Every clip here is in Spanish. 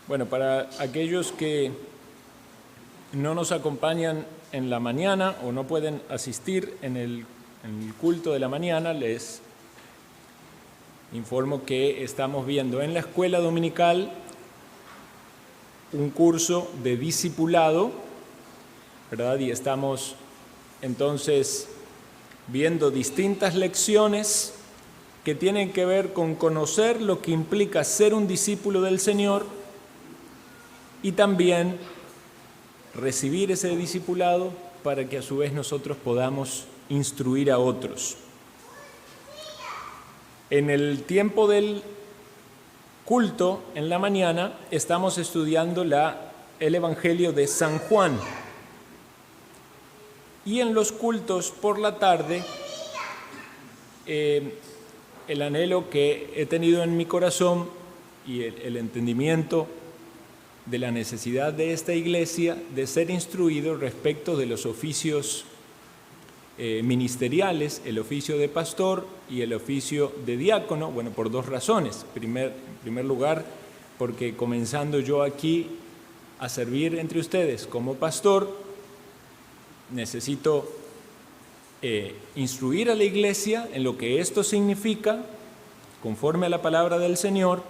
Bueno, para aquellos que no nos acompañan en la mañana o no pueden asistir en el culto de la mañana, les informo que estamos viendo en la escuela dominical un curso de discipulado, ¿verdad? Y estamos entonces viendo distintas lecciones que tienen que ver con conocer lo que implica ser un discípulo del Señor y también recibir ese discipulado para que a su vez nosotros podamos instruir a otros. En el tiempo del culto, en la mañana, estamos estudiando el Evangelio de San Juan. Y en los cultos por la tarde, el anhelo que he tenido en mi corazón y el entendimiento de la necesidad de esta iglesia de ser instruido respecto de los oficios ministeriales, el oficio de pastor y el oficio de diácono, bueno, por dos razones. En primer lugar, porque comenzando yo aquí a servir entre ustedes como pastor, necesito instruir a la iglesia en lo que esto significa, conforme a la palabra del Señor,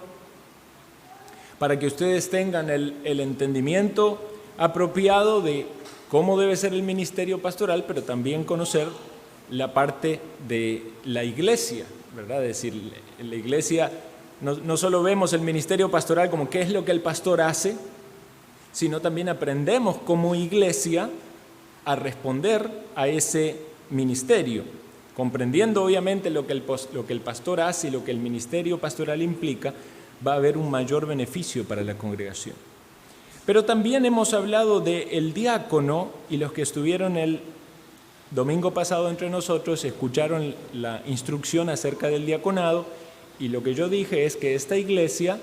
para que ustedes tengan el entendimiento apropiado de cómo debe ser el ministerio pastoral, pero también conocer la parte de la iglesia, ¿verdad? Es decir, en la iglesia no solo vemos el ministerio pastoral como qué es lo que el pastor hace, sino también aprendemos como iglesia a responder a ese ministerio, comprendiendo obviamente lo que el pastor hace y lo que el ministerio pastoral implica. Va a haber un mayor beneficio para la congregación. Pero también hemos hablado del diácono, y los que estuvieron el domingo pasado entre nosotros escucharon la instrucción acerca del diaconado, y lo que yo dije es que esta iglesia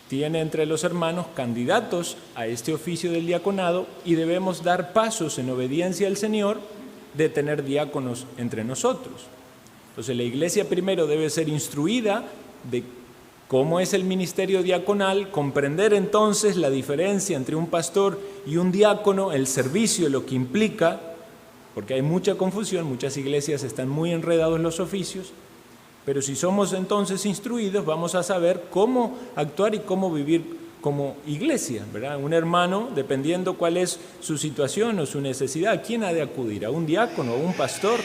tiene entre los hermanos candidatos a este oficio del diaconado y debemos dar pasos en obediencia al Señor de tener diáconos entre nosotros. Entonces la iglesia primero debe ser instruida de cómo es el ministerio diaconal, comprender entonces la diferencia entre un pastor y un diácono, el servicio, lo que implica, porque hay mucha confusión, muchas iglesias están muy enredados en los oficios, pero si somos entonces instruidos vamos a saber cómo actuar y cómo vivir como iglesia, ¿verdad? Un hermano, dependiendo cuál es su situación o su necesidad, ¿a quién ha de acudir? ¿A un diácono o a un pastor?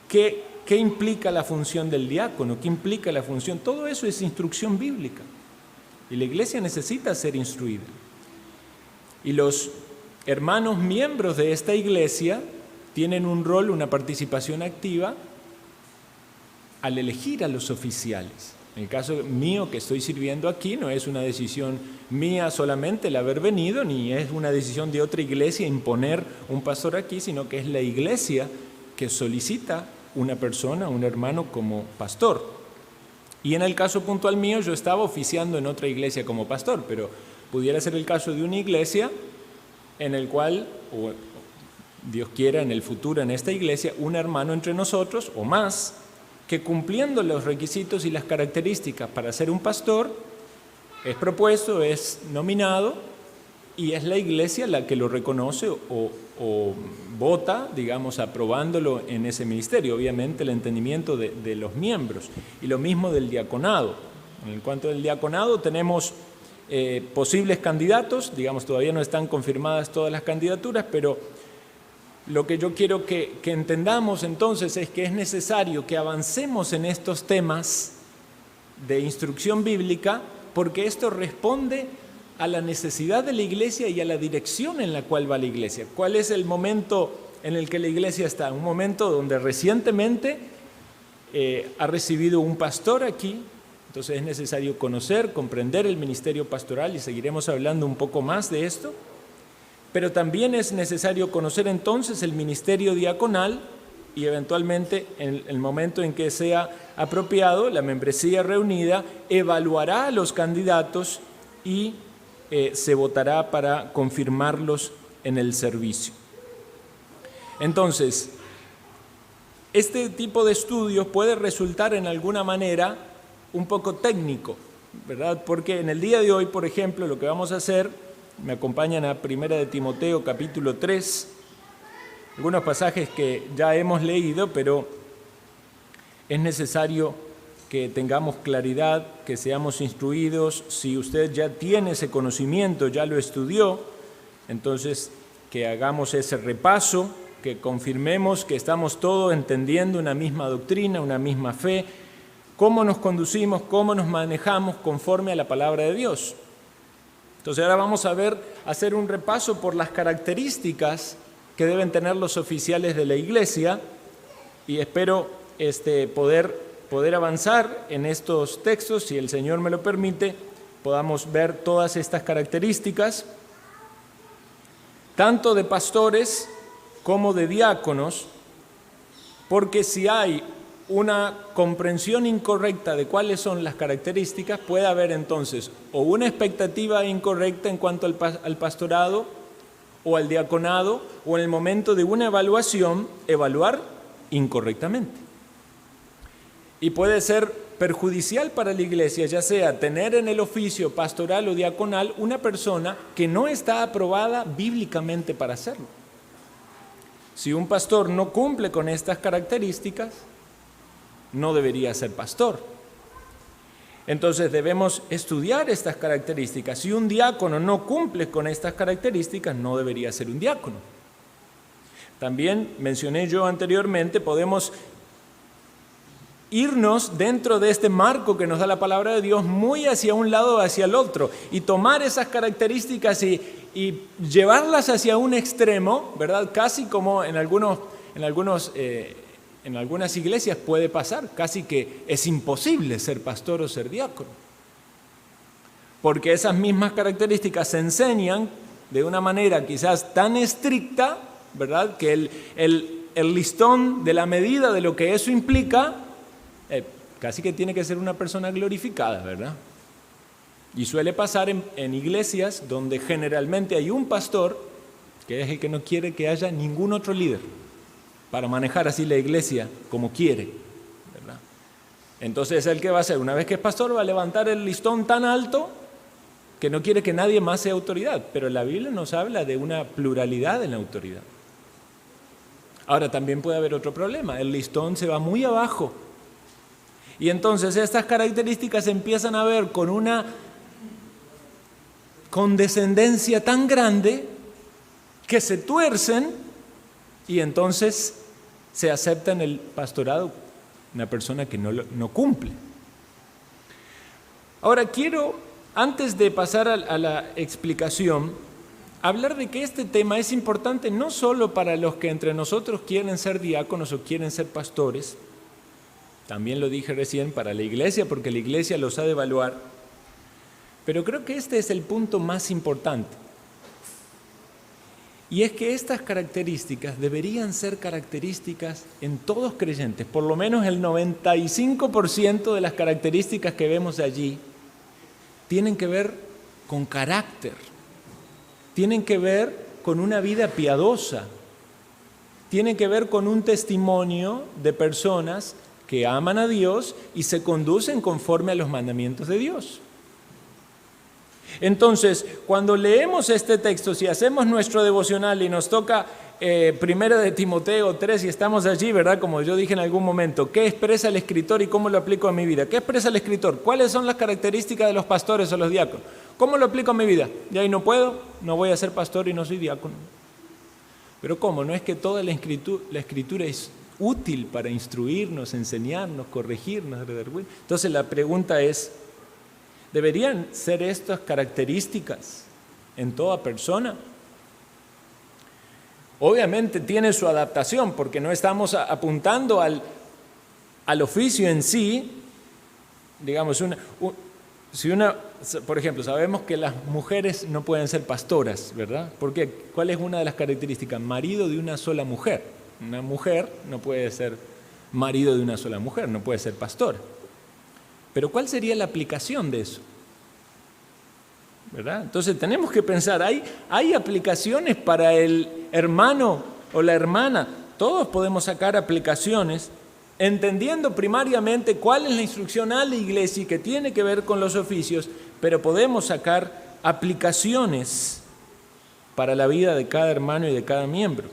¿Qué implica la función del diácono? ¿Qué implica la función? Todo eso es instrucción bíblica. Y la iglesia necesita ser instruida. Y los hermanos miembros de esta iglesia tienen un rol, una participación activa al elegir a los oficiales. En el caso mío, que estoy sirviendo aquí, no es una decisión mía solamente el haber venido, ni es una decisión de otra iglesia imponer un pastor aquí, sino que es la iglesia que solicita una persona, un hermano como pastor. Y en el caso puntual mío, yo estaba oficiando en otra iglesia como pastor, pero pudiera ser el caso de una iglesia en el cual, o Dios quiera en el futuro en esta iglesia, un hermano entre nosotros o más, que cumpliendo los requisitos y las características para ser un pastor, es propuesto, es nominado, y es la iglesia la que lo reconoce o vota, digamos, aprobándolo en ese ministerio. Obviamente el entendimiento de los miembros. Y lo mismo del diaconado. En cuanto al diaconado tenemos posibles candidatos, digamos, todavía no están confirmadas todas las candidaturas, pero lo que yo quiero que entendamos entonces es que es necesario que avancemos en estos temas de instrucción bíblica, porque esto responde a la necesidad de la iglesia y a la dirección en la cual va la iglesia. ¿Cuál es el momento en el que la iglesia está? Un momento donde recientemente ha recibido un pastor aquí, entonces es necesario conocer, comprender el ministerio pastoral y seguiremos hablando un poco más de esto, pero también es necesario conocer entonces el ministerio diaconal y eventualmente en el momento en que sea apropiado, la membresía reunida evaluará a los candidatos y se votará para confirmarlos en el servicio. Entonces, este tipo de estudios puede resultar en alguna manera un poco técnico, ¿verdad? Porque en el día de hoy, por ejemplo, lo que vamos a hacer, me acompañan a 1 de Timoteo, capítulo 3, algunos pasajes que ya hemos leído, pero es necesario que tengamos claridad, que seamos instruidos. Si usted ya tiene ese conocimiento, ya lo estudió, entonces que hagamos ese repaso, que confirmemos que estamos todos entendiendo una misma doctrina, una misma fe, cómo nos conducimos, cómo nos manejamos conforme a la palabra de Dios. Entonces ahora vamos a hacer un repaso por las características que deben tener los oficiales de la iglesia y espero poder avanzar en estos textos, si el Señor me lo permite, podamos ver todas estas características, tanto de pastores como de diáconos, porque si hay una comprensión incorrecta de cuáles son las características, puede haber entonces o una expectativa incorrecta en cuanto al pastorado o al diaconado, o en el momento de una evaluación, evaluar incorrectamente. Y puede ser perjudicial para la iglesia, ya sea tener en el oficio pastoral o diaconal una persona que no está aprobada bíblicamente para hacerlo. Si un pastor no cumple con estas características, no debería ser pastor. Entonces debemos estudiar estas características. Si un diácono no cumple con estas características, no debería ser un diácono. También mencioné yo anteriormente, podemos irnos dentro de este marco que nos da la palabra de Dios muy hacia un lado o hacia el otro y tomar esas características y llevarlas hacia un extremo, ¿verdad? Casi como en algunas iglesias puede pasar, casi que es imposible ser pastor o ser diácono, porque esas mismas características se enseñan de una manera quizás tan estricta, ¿verdad? Que el listón de la medida de lo que eso implica, casi que tiene que ser una persona glorificada, ¿verdad? Y suele pasar en iglesias donde generalmente hay un pastor que es el que no quiere que haya ningún otro líder para manejar así la iglesia como quiere, ¿verdad? Entonces, ¿el qué va a hacer? Una vez que es pastor, va a levantar el listón tan alto que no quiere que nadie más sea autoridad. Pero la Biblia nos habla de una pluralidad en la autoridad. Ahora, también puede haber otro problema. El listón se va muy abajo. Y entonces estas características se empiezan a ver con una condescendencia tan grande que se tuercen y entonces se acepta en el pastorado una persona que no cumple. Ahora quiero, antes de pasar a la explicación, hablar de que este tema es importante no solo para los que entre nosotros quieren ser diáconos o quieren ser pastores, también lo dije recién, para la iglesia, porque la iglesia los ha de evaluar, pero creo que este es el punto más importante. Y es que estas características deberían ser características en todos creyentes, por lo menos el 95% de las características que vemos allí tienen que ver con carácter, tienen que ver con una vida piadosa, tienen que ver con un testimonio de personas que aman a Dios y se conducen conforme a los mandamientos de Dios. Entonces, cuando leemos este texto, si hacemos nuestro devocional y nos toca 1 de Timoteo 3 y estamos allí, ¿verdad? Como yo dije en algún momento, ¿qué expresa el escritor y cómo lo aplico a mi vida? ¿Qué expresa el escritor? ¿Cuáles son las características de los pastores o los diáconos? ¿Cómo lo aplico a mi vida? Y ahí no puedo, no voy a ser pastor y no soy diácono. Pero ¿cómo? ¿No es que toda la escritura es útil para instruirnos, enseñarnos, corregirnos? Entonces la pregunta es, ¿deberían ser estas características en toda persona? Obviamente tiene su adaptación, porque no estamos apuntando al oficio en sí. Digamos, por ejemplo, sabemos que las mujeres no pueden ser pastoras, ¿verdad? Porque ¿cuál es una de las características? Marido de una sola mujer. Una mujer no puede ser marido de una sola mujer, no puede ser pastora. Pero ¿cuál sería la aplicación de eso? ¿Verdad? Entonces tenemos que pensar, ¿hay aplicaciones para el hermano o la hermana? Todos podemos sacar aplicaciones entendiendo primariamente cuál es la instrucción a la iglesia y que tiene que ver con los oficios, pero podemos sacar aplicaciones para la vida de cada hermano y de cada miembro.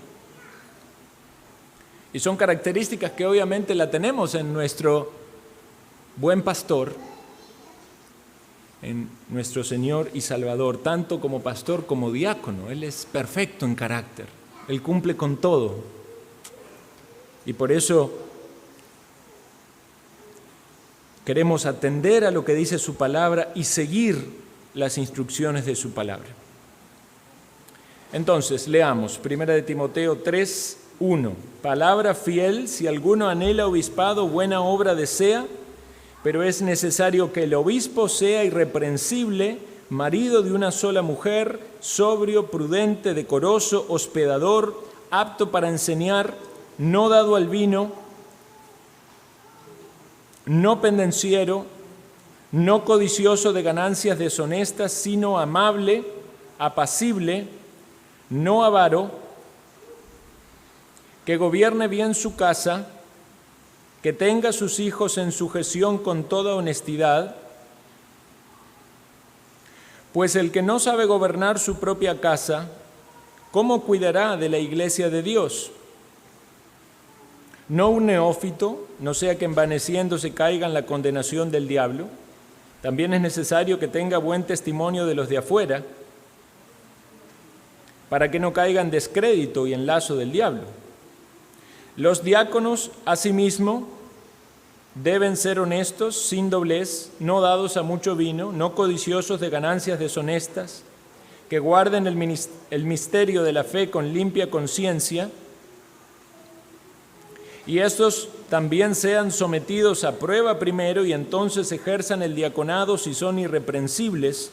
Y son características que obviamente la tenemos en nuestro buen pastor, en nuestro Señor y Salvador, tanto como pastor como diácono. Él es perfecto en carácter, Él cumple con todo. Y por eso queremos atender a lo que dice su palabra y seguir las instrucciones de su palabra. Entonces, leamos 1 Timoteo 3, 1. Palabra fiel, si alguno anhela obispado, buena obra desea, pero es necesario que el obispo sea irreprensible, marido de una sola mujer, sobrio, prudente, decoroso, hospedador, apto para enseñar, no dado al vino, no pendenciero, no codicioso de ganancias deshonestas, sino amable, apacible, no avaro, que gobierne bien su casa, que tenga a sus hijos en sujeción con toda honestidad, pues el que no sabe gobernar su propia casa, ¿cómo cuidará de la iglesia de Dios? No un neófito, no sea que envaneciéndose caiga en la condenación del diablo. También es necesario que tenga buen testimonio de los de afuera, para que no caiga en descrédito y en lazo del diablo. Los diáconos, asimismo, deben ser honestos, sin doblez, no dados a mucho vino, no codiciosos de ganancias deshonestas, que guarden el misterio de la fe con limpia conciencia, y estos también sean sometidos a prueba primero y entonces ejerzan el diaconado si son irreprensibles.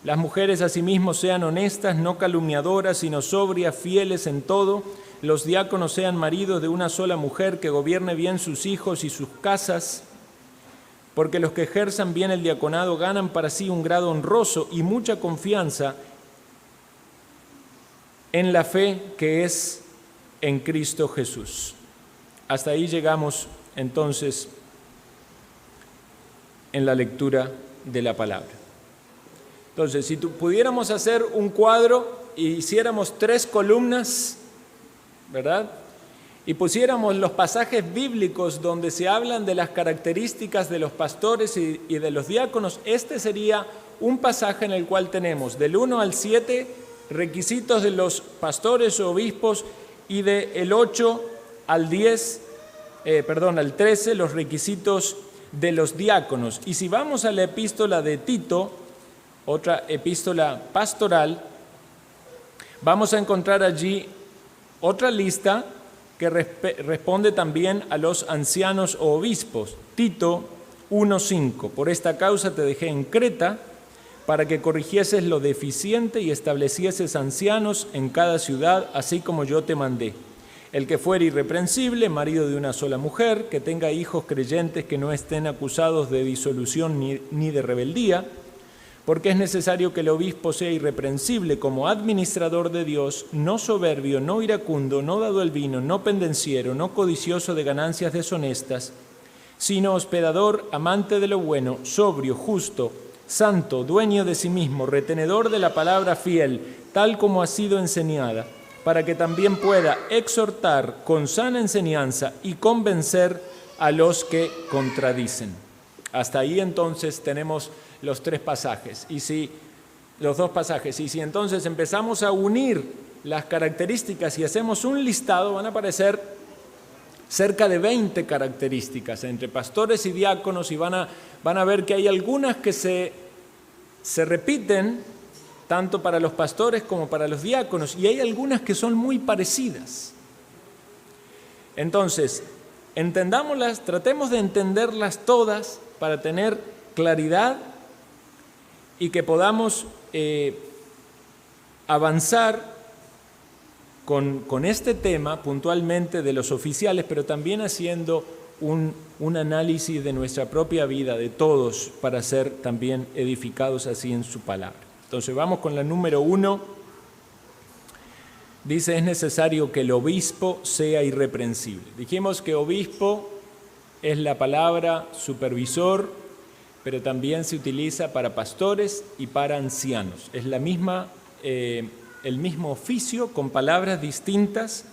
Las mujeres asimismo sean honestas, no calumniadoras, sino sobrias, fieles en todo. Los diáconos sean maridos de una sola mujer, que gobierne bien sus hijos y sus casas, porque los que ejerzan bien el diaconado ganan para sí un grado honroso y mucha confianza en la fe que es en Cristo Jesús. Hasta ahí llegamos entonces en la lectura de la palabra. Entonces, si pudiéramos hacer un cuadro y hiciéramos 3 columnas, ¿verdad? Y pusiéramos los pasajes bíblicos donde se hablan de las características de los pastores y de los diáconos, este sería un pasaje en el cual tenemos del 1 al 7 requisitos de los pastores o obispos y del 8 al 13 los requisitos de los diáconos. Y si vamos a la epístola de Tito, otra epístola pastoral, vamos a encontrar allí otra lista que responde también a los ancianos o obispos. Tito 1:5. Por esta causa te dejé en Creta, para que corrigieses lo deficiente y establecieses ancianos en cada ciudad, así como yo te mandé. El que fuere irreprensible, marido de una sola mujer, que tenga hijos creyentes que no estén acusados de disolución ni de rebeldía, porque es necesario que el obispo sea irreprensible como administrador de Dios, no soberbio, no iracundo, no dado al vino, no pendenciero, no codicioso de ganancias deshonestas, sino hospedador, amante de lo bueno, sobrio, justo, santo, dueño de sí mismo, retenedor de la palabra fiel, tal como ha sido enseñada, para que también pueda exhortar con sana enseñanza y convencer a los que contradicen. Hasta ahí entonces tenemos los 3 pasajes, los 2 pasajes. Y si entonces empezamos a unir las características y hacemos un listado, van a aparecer cerca de 20 características entre pastores y diáconos, y van a ver que hay algunas que se repiten tanto para los pastores como para los diáconos, y hay algunas que son muy parecidas. Entonces, entendámoslas, tratemos de entenderlas todas para tener claridad y que podamos avanzar con este tema puntualmente de los oficiales, pero también haciendo un análisis de nuestra propia vida, de todos, para ser también edificados así en su palabra. Entonces vamos con la número 1. Dice, es necesario que el obispo sea irreprensible. Dijimos que obispo es la palabra supervisor, pero también se utiliza para pastores y para ancianos. Es el mismo oficio con palabras distintas,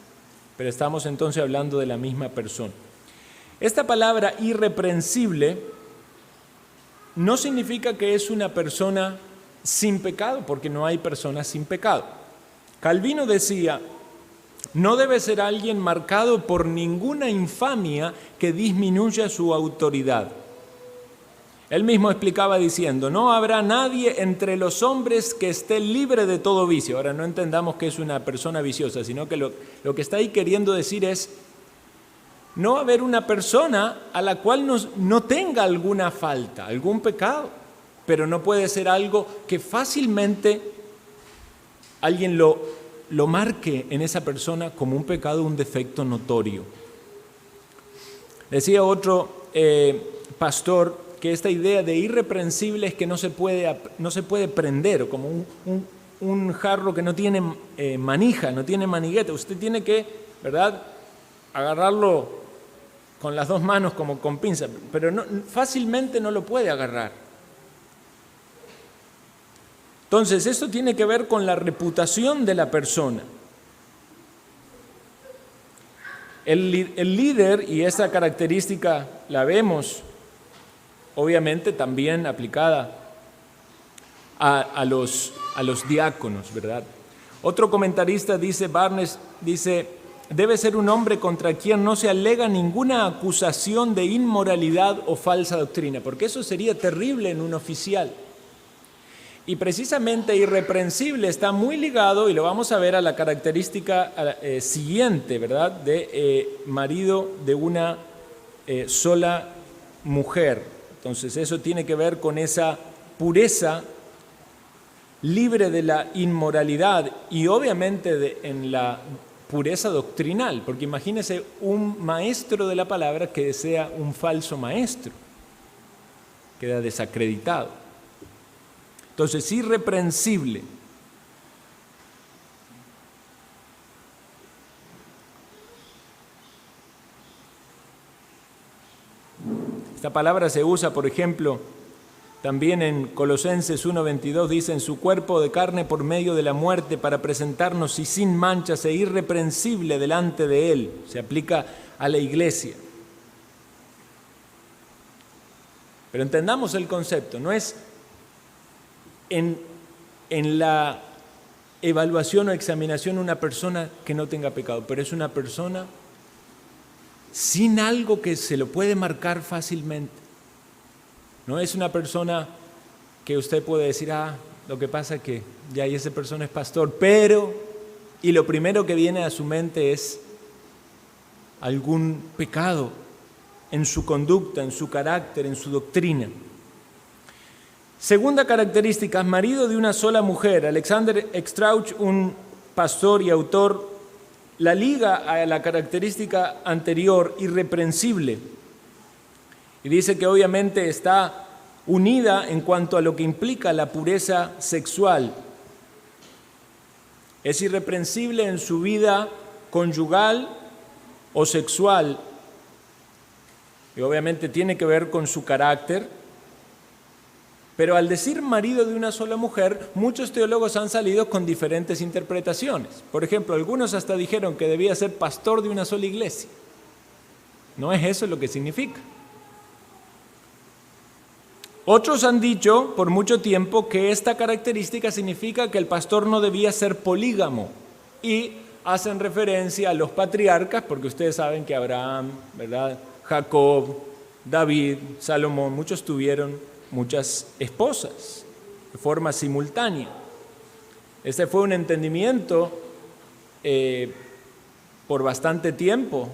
pero estamos entonces hablando de la misma persona. Esta palabra irreprensible no significa que es una persona sin pecado, porque no hay personas sin pecado. Calvino decía: no debe ser alguien marcado por ninguna infamia que disminuya su autoridad. Él mismo explicaba diciendo: no habrá nadie entre los hombres que esté libre de todo vicio. Ahora, no entendamos que es una persona viciosa, sino que lo que está ahí queriendo decir es: no va a haber una persona a la cual no tenga alguna falta, algún pecado, pero no puede ser algo que fácilmente alguien lo marque en esa persona como un pecado, un defecto notorio. Decía otro pastor que esta idea de irreprensible es que no se puede prender, como un jarro que no tiene manija, no tiene manigueta. Usted tiene que, ¿verdad?, agarrarlo con las dos manos como con pinza, pero fácilmente no lo puede agarrar. Entonces, esto tiene que ver con la reputación de la persona. El líder, y esa característica la vemos obviamente también aplicada a los diáconos, ¿verdad? Otro comentarista dice, Barnes, dice: debe ser un hombre contra quien no se alega ninguna acusación de inmoralidad o falsa doctrina, porque eso sería terrible en un oficial. Y precisamente irreprensible está muy ligado, y lo vamos a ver, a la característica siguiente, ¿verdad?, de marido de una sola mujer. Entonces eso tiene que ver con esa pureza libre de la inmoralidad y obviamente en la pureza doctrinal, porque imagínese un maestro de la palabra que sea un falso maestro, queda desacreditado. Entonces, irreprensible. Esta palabra se usa, por ejemplo, también en Colosenses 1:22, dice: en su cuerpo de carne por medio de la muerte, para presentarnos y sin manchas e irreprensible delante de Él. Se aplica a la iglesia. Pero entendamos el concepto, no es en la evaluación o examinación una persona que no tenga pecado, pero es una persona sin algo que se lo puede marcar fácilmente. No es una persona que usted puede decir: lo que pasa es que ya esa persona es pastor, pero, y lo primero que viene a su mente es algún pecado en su conducta, en su carácter, en su doctrina. Segunda característica, marido de una sola mujer. Alexander Strauch, un pastor y autor, la liga a la característica anterior, irreprensible, y dice que obviamente está unida en cuanto a lo que implica la pureza sexual. Es irreprensible en su vida conyugal o sexual, y obviamente tiene que ver con su carácter. Pero al decir marido de una sola mujer, muchos teólogos han salido con diferentes interpretaciones. Por ejemplo, algunos hasta dijeron que debía ser pastor de una sola iglesia. No es eso lo que significa. Otros han dicho por mucho tiempo que esta característica significa que el pastor no debía ser polígamo, y hacen referencia a los patriarcas, porque ustedes saben que Abraham, ¿verdad?, Jacob, David, Salomón, muchos tuvieron muchas esposas de forma simultánea. Este fue un entendimiento por bastante tiempo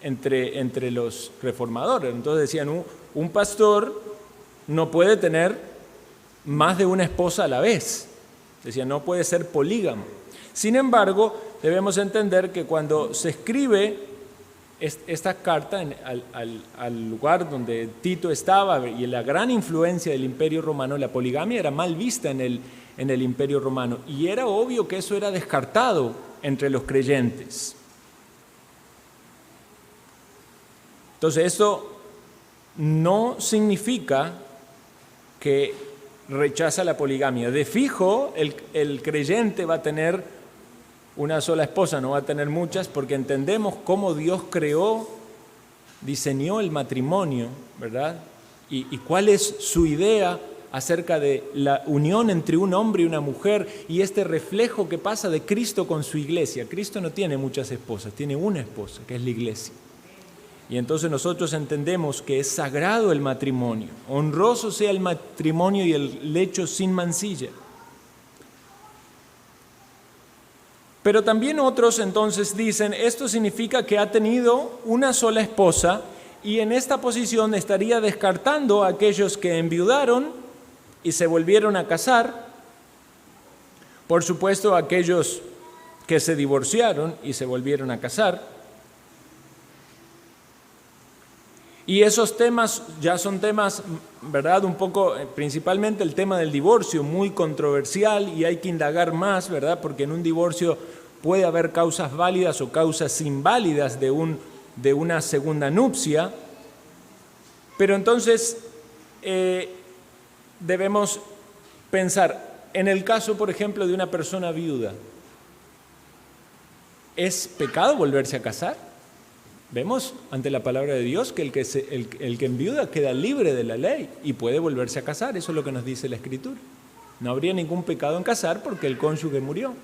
entre los reformadores. Entonces decían, un pastor no puede tener más de una esposa a la vez. Decían, no puede ser polígamo. Sin embargo, debemos entender que cuando se escribe esta carta al lugar donde Tito estaba y la gran influencia del Imperio Romano, la poligamia era mal vista en el Imperio Romano, y era obvio que eso era descartado entre los creyentes. Entonces esto no significa que rechaza la poligamia. De fijo, el creyente va a tener una sola esposa, no va a tener muchas, porque entendemos cómo Dios creó, diseñó el matrimonio, ¿verdad? Y cuál es su idea acerca de la unión entre un hombre y una mujer y este reflejo que pasa de Cristo con su iglesia. Cristo no tiene muchas esposas, tiene una esposa, que es la iglesia. Y entonces nosotros entendemos que es sagrado el matrimonio, honroso sea el matrimonio y el lecho sin mancilla. Pero también otros entonces dicen, esto significa que ha tenido una sola esposa y en esta posición estaría descartando a aquellos que enviudaron y se volvieron a casar, por supuesto aquellos que se divorciaron y se volvieron a casar. Y esos temas ya son temas, ¿verdad? Un poco, principalmente el tema del divorcio, muy controversial y hay que indagar más, ¿verdad? Porque en un divorcio puede haber causas válidas o causas inválidas de una segunda nupcia. Pero entonces debemos pensar, en el caso, por ejemplo, de una persona viuda, ¿es pecado volverse a casar? Vemos ante la palabra de Dios que el que enviuda queda libre de la ley y puede volverse a casar. Eso es lo que nos dice la Escritura. No habría ningún pecado en casar porque el cónyuge murió.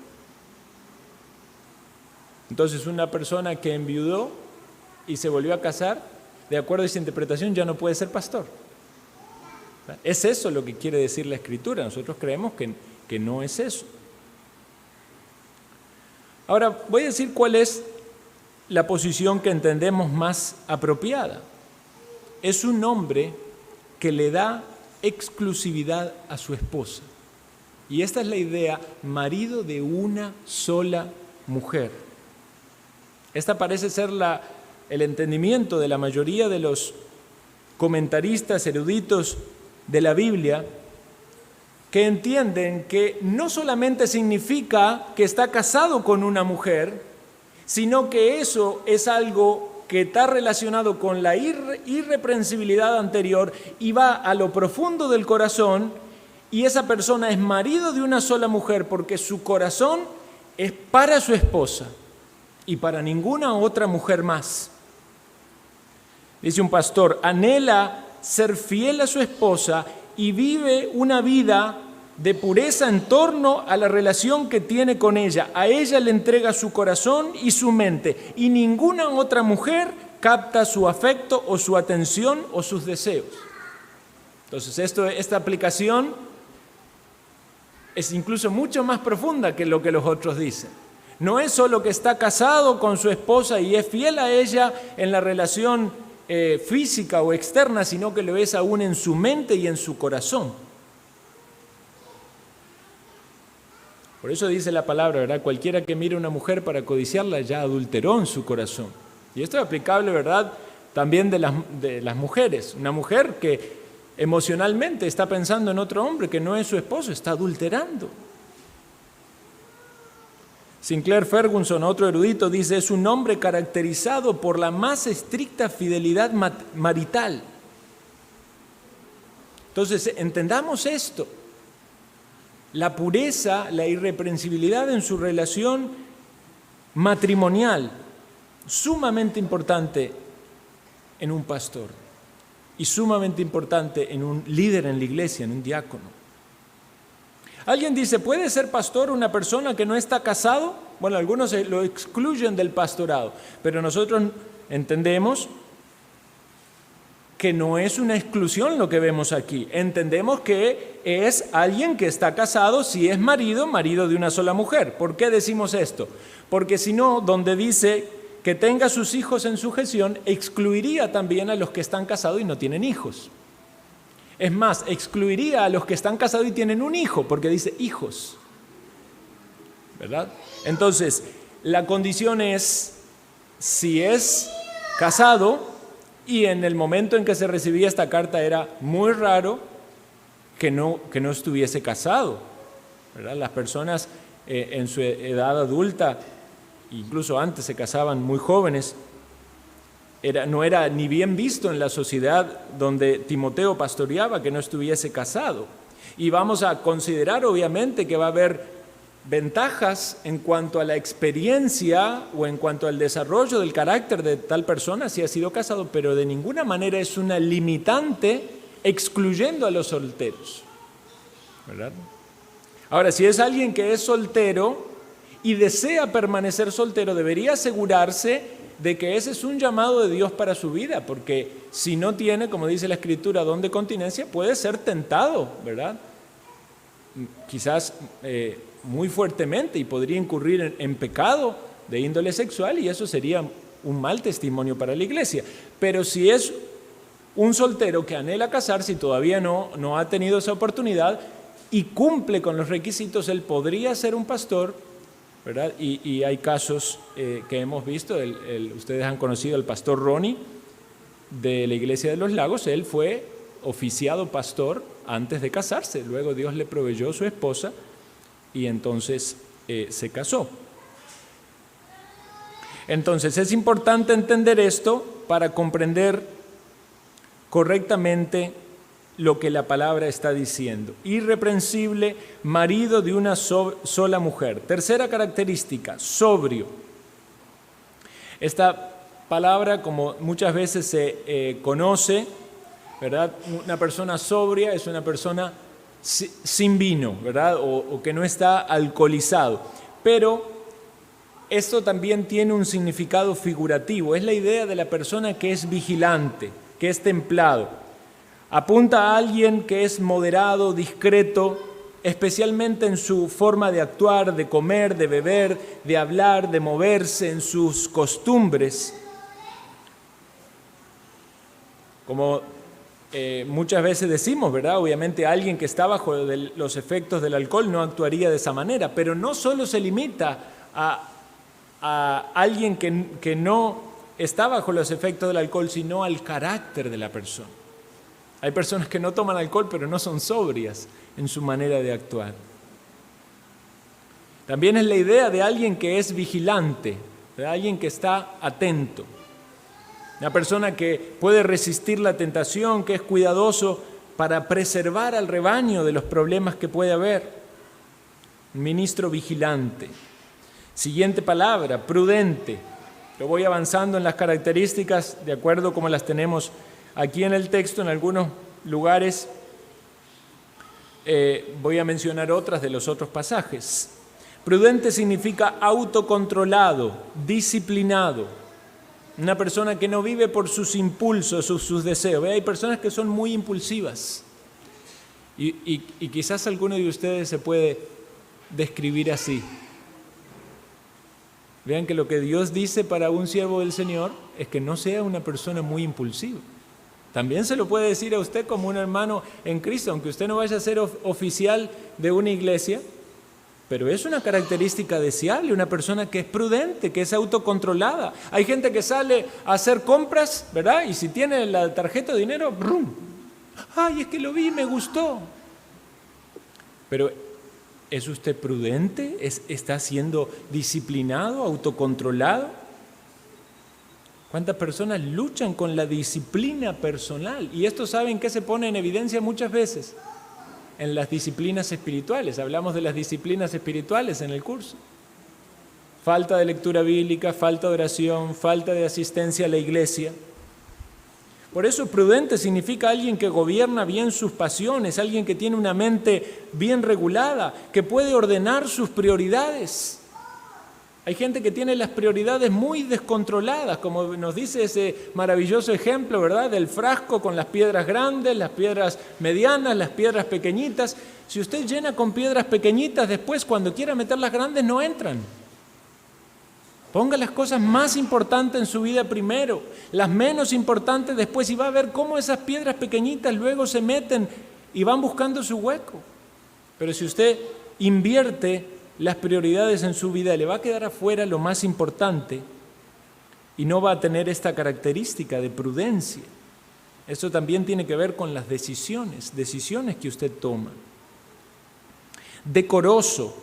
Entonces una persona que enviudó y se volvió a casar, de acuerdo a esa interpretación, ya no puede ser pastor. ¿Es eso lo que quiere decir la Escritura? Nosotros creemos que no es eso. Ahora voy a decir cuál es la posición que entendemos más apropiada. Es un hombre que le da exclusividad a su esposa. Y esta es la idea, marido de una sola mujer. Esta parece ser el entendimiento de la mayoría de los comentaristas eruditos de la Biblia, que entienden que no solamente significa que está casado con una mujer, sino que eso es algo que está relacionado con la irreprensibilidad anterior y va a lo profundo del corazón, y esa persona es marido de una sola mujer porque su corazón es para su esposa y para ninguna otra mujer más. Dice un pastor, anhela ser fiel a su esposa y vive una vida de pureza en torno a la relación que tiene con ella. A ella le entrega su corazón y su mente, y ninguna otra mujer capta su afecto o su atención o sus deseos. Entonces esta aplicación es incluso mucho más profunda que lo que los otros dicen. No es solo que está casado con su esposa y es fiel a ella en la relación física o externa, sino que lo es aún en su mente y en su corazón. Por eso dice la palabra, ¿verdad? Cualquiera que mire a una mujer para codiciarla ya adulteró en su corazón. Y esto es aplicable, ¿verdad?, también de las mujeres. Una mujer que emocionalmente está pensando en otro hombre que no es su esposo, está adulterando. Sinclair Ferguson, otro erudito, dice, es un hombre caracterizado por la más estricta fidelidad marital. Entonces, entendamos esto. La pureza, la irreprensibilidad en su relación matrimonial, sumamente importante en un pastor y sumamente importante en un líder en la iglesia, en un diácono. Alguien dice, ¿puede ser pastor una persona que no está casado? Bueno, algunos lo excluyen del pastorado, pero nosotros entendemos que no es una exclusión lo que vemos aquí. Entendemos que es alguien que está casado, si es marido de una sola mujer. ¿Por qué decimos esto? Porque si no, donde dice que tenga sus hijos en sujeción, excluiría también a los que están casados y no tienen hijos. Es más, excluiría a los que están casados y tienen un hijo, porque dice hijos, ¿verdad? Entonces, la condición es, si es casado, y en el momento en que se recibía esta carta era muy raro que no estuviese casado, ¿verdad? Las personas en su edad adulta, incluso antes se casaban muy jóvenes, no era ni bien visto en la sociedad donde Timoteo pastoreaba que no estuviese casado. Y vamos a considerar obviamente que va a haber ventajas en cuanto a la experiencia o en cuanto al desarrollo del carácter de tal persona si ha sido casado, pero de ninguna manera es una limitante excluyendo a los solteros, ¿verdad? Ahora, si es alguien que es soltero y desea permanecer soltero, debería asegurarse de que ese es un llamado de Dios para su vida, porque si no tiene, como dice la Escritura, don de continencia, puede ser tentado, ¿verdad? Quizás muy fuertemente y podría incurrir en pecado de índole sexual y eso sería un mal testimonio para la iglesia. Pero si es un soltero que anhela casarse y todavía no ha tenido esa oportunidad y cumple con los requisitos, él podría ser un pastor, ¿verdad? Y hay casos que hemos visto, ustedes han conocido al pastor Ronnie de la Iglesia de los Lagos. Él fue oficiado pastor antes de casarse, luego Dios le proveyó su esposa y entonces se casó. Entonces es importante entender esto para comprender correctamente lo que la palabra está diciendo. Irreprensible, marido de una sola mujer. Tercera característica, sobrio. Esta palabra, como muchas veces se conoce, ¿verdad? Una persona sobria es una persona sin vino, ¿verdad? O que no está alcoholizado. Pero esto también tiene un significado figurativo. Es la idea de la persona que es vigilante, que es templado. Apunta a alguien que es moderado, discreto, especialmente en su forma de actuar, de comer, de beber, de hablar, de moverse, en sus costumbres. Como muchas veces decimos, ¿verdad? Obviamente alguien que está bajo los efectos del alcohol no actuaría de esa manera, pero no solo se limita a alguien que no está bajo los efectos del alcohol, sino al carácter de la persona. Hay personas que no toman alcohol, pero no son sobrias en su manera de actuar. También es la idea de alguien que es vigilante, de alguien que está atento. Una persona que puede resistir la tentación, que es cuidadoso para preservar al rebaño de los problemas que puede haber. Un ministro vigilante. Siguiente palabra, prudente. Yo voy avanzando en las características de acuerdo como las tenemos aquí en el texto. En algunos lugares voy a mencionar otras de los otros pasajes. Prudente significa autocontrolado, disciplinado. Una persona que no vive por sus impulsos, sus deseos. Hay personas que son muy impulsivas y quizás alguno de ustedes se puede describir así. Vean que lo que Dios dice para un siervo del Señor es que no sea una persona muy impulsiva. También se lo puede decir a usted como un hermano en Cristo, aunque usted no vaya a ser oficial de una iglesia, pero es una característica deseable, una persona que es prudente, que es autocontrolada. Hay gente que sale a hacer compras, ¿verdad? Y si tiene la tarjeta de dinero, ¡brum! ¡Ay, es que lo vi, me gustó! Pero ¿es usted prudente? ¿Está siendo disciplinado, autocontrolado? ¿Cuántas personas luchan con la disciplina personal? Y esto, ¿saben qué se pone en evidencia muchas veces? En las disciplinas espirituales. Hablamos de las disciplinas espirituales en el curso. Falta de lectura bíblica, falta de oración, falta de asistencia a la iglesia. Por eso prudente significa alguien que gobierna bien sus pasiones, alguien que tiene una mente bien regulada, que puede ordenar sus prioridades. Hay gente que tiene las prioridades muy descontroladas, como nos dice ese maravilloso ejemplo, ¿verdad? Del frasco con las piedras grandes, las piedras medianas, las piedras pequeñitas. Si usted llena con piedras pequeñitas, después cuando quiera meter las grandes no entran. Ponga las cosas más importantes en su vida primero, las menos importantes después, y va a ver cómo esas piedras pequeñitas luego se meten y van buscando su hueco. Pero si usted invierte las prioridades en su vida, le va a quedar afuera lo más importante y no va a tener esta característica de prudencia. Eso también tiene que ver con las decisiones que usted toma. Decoroso,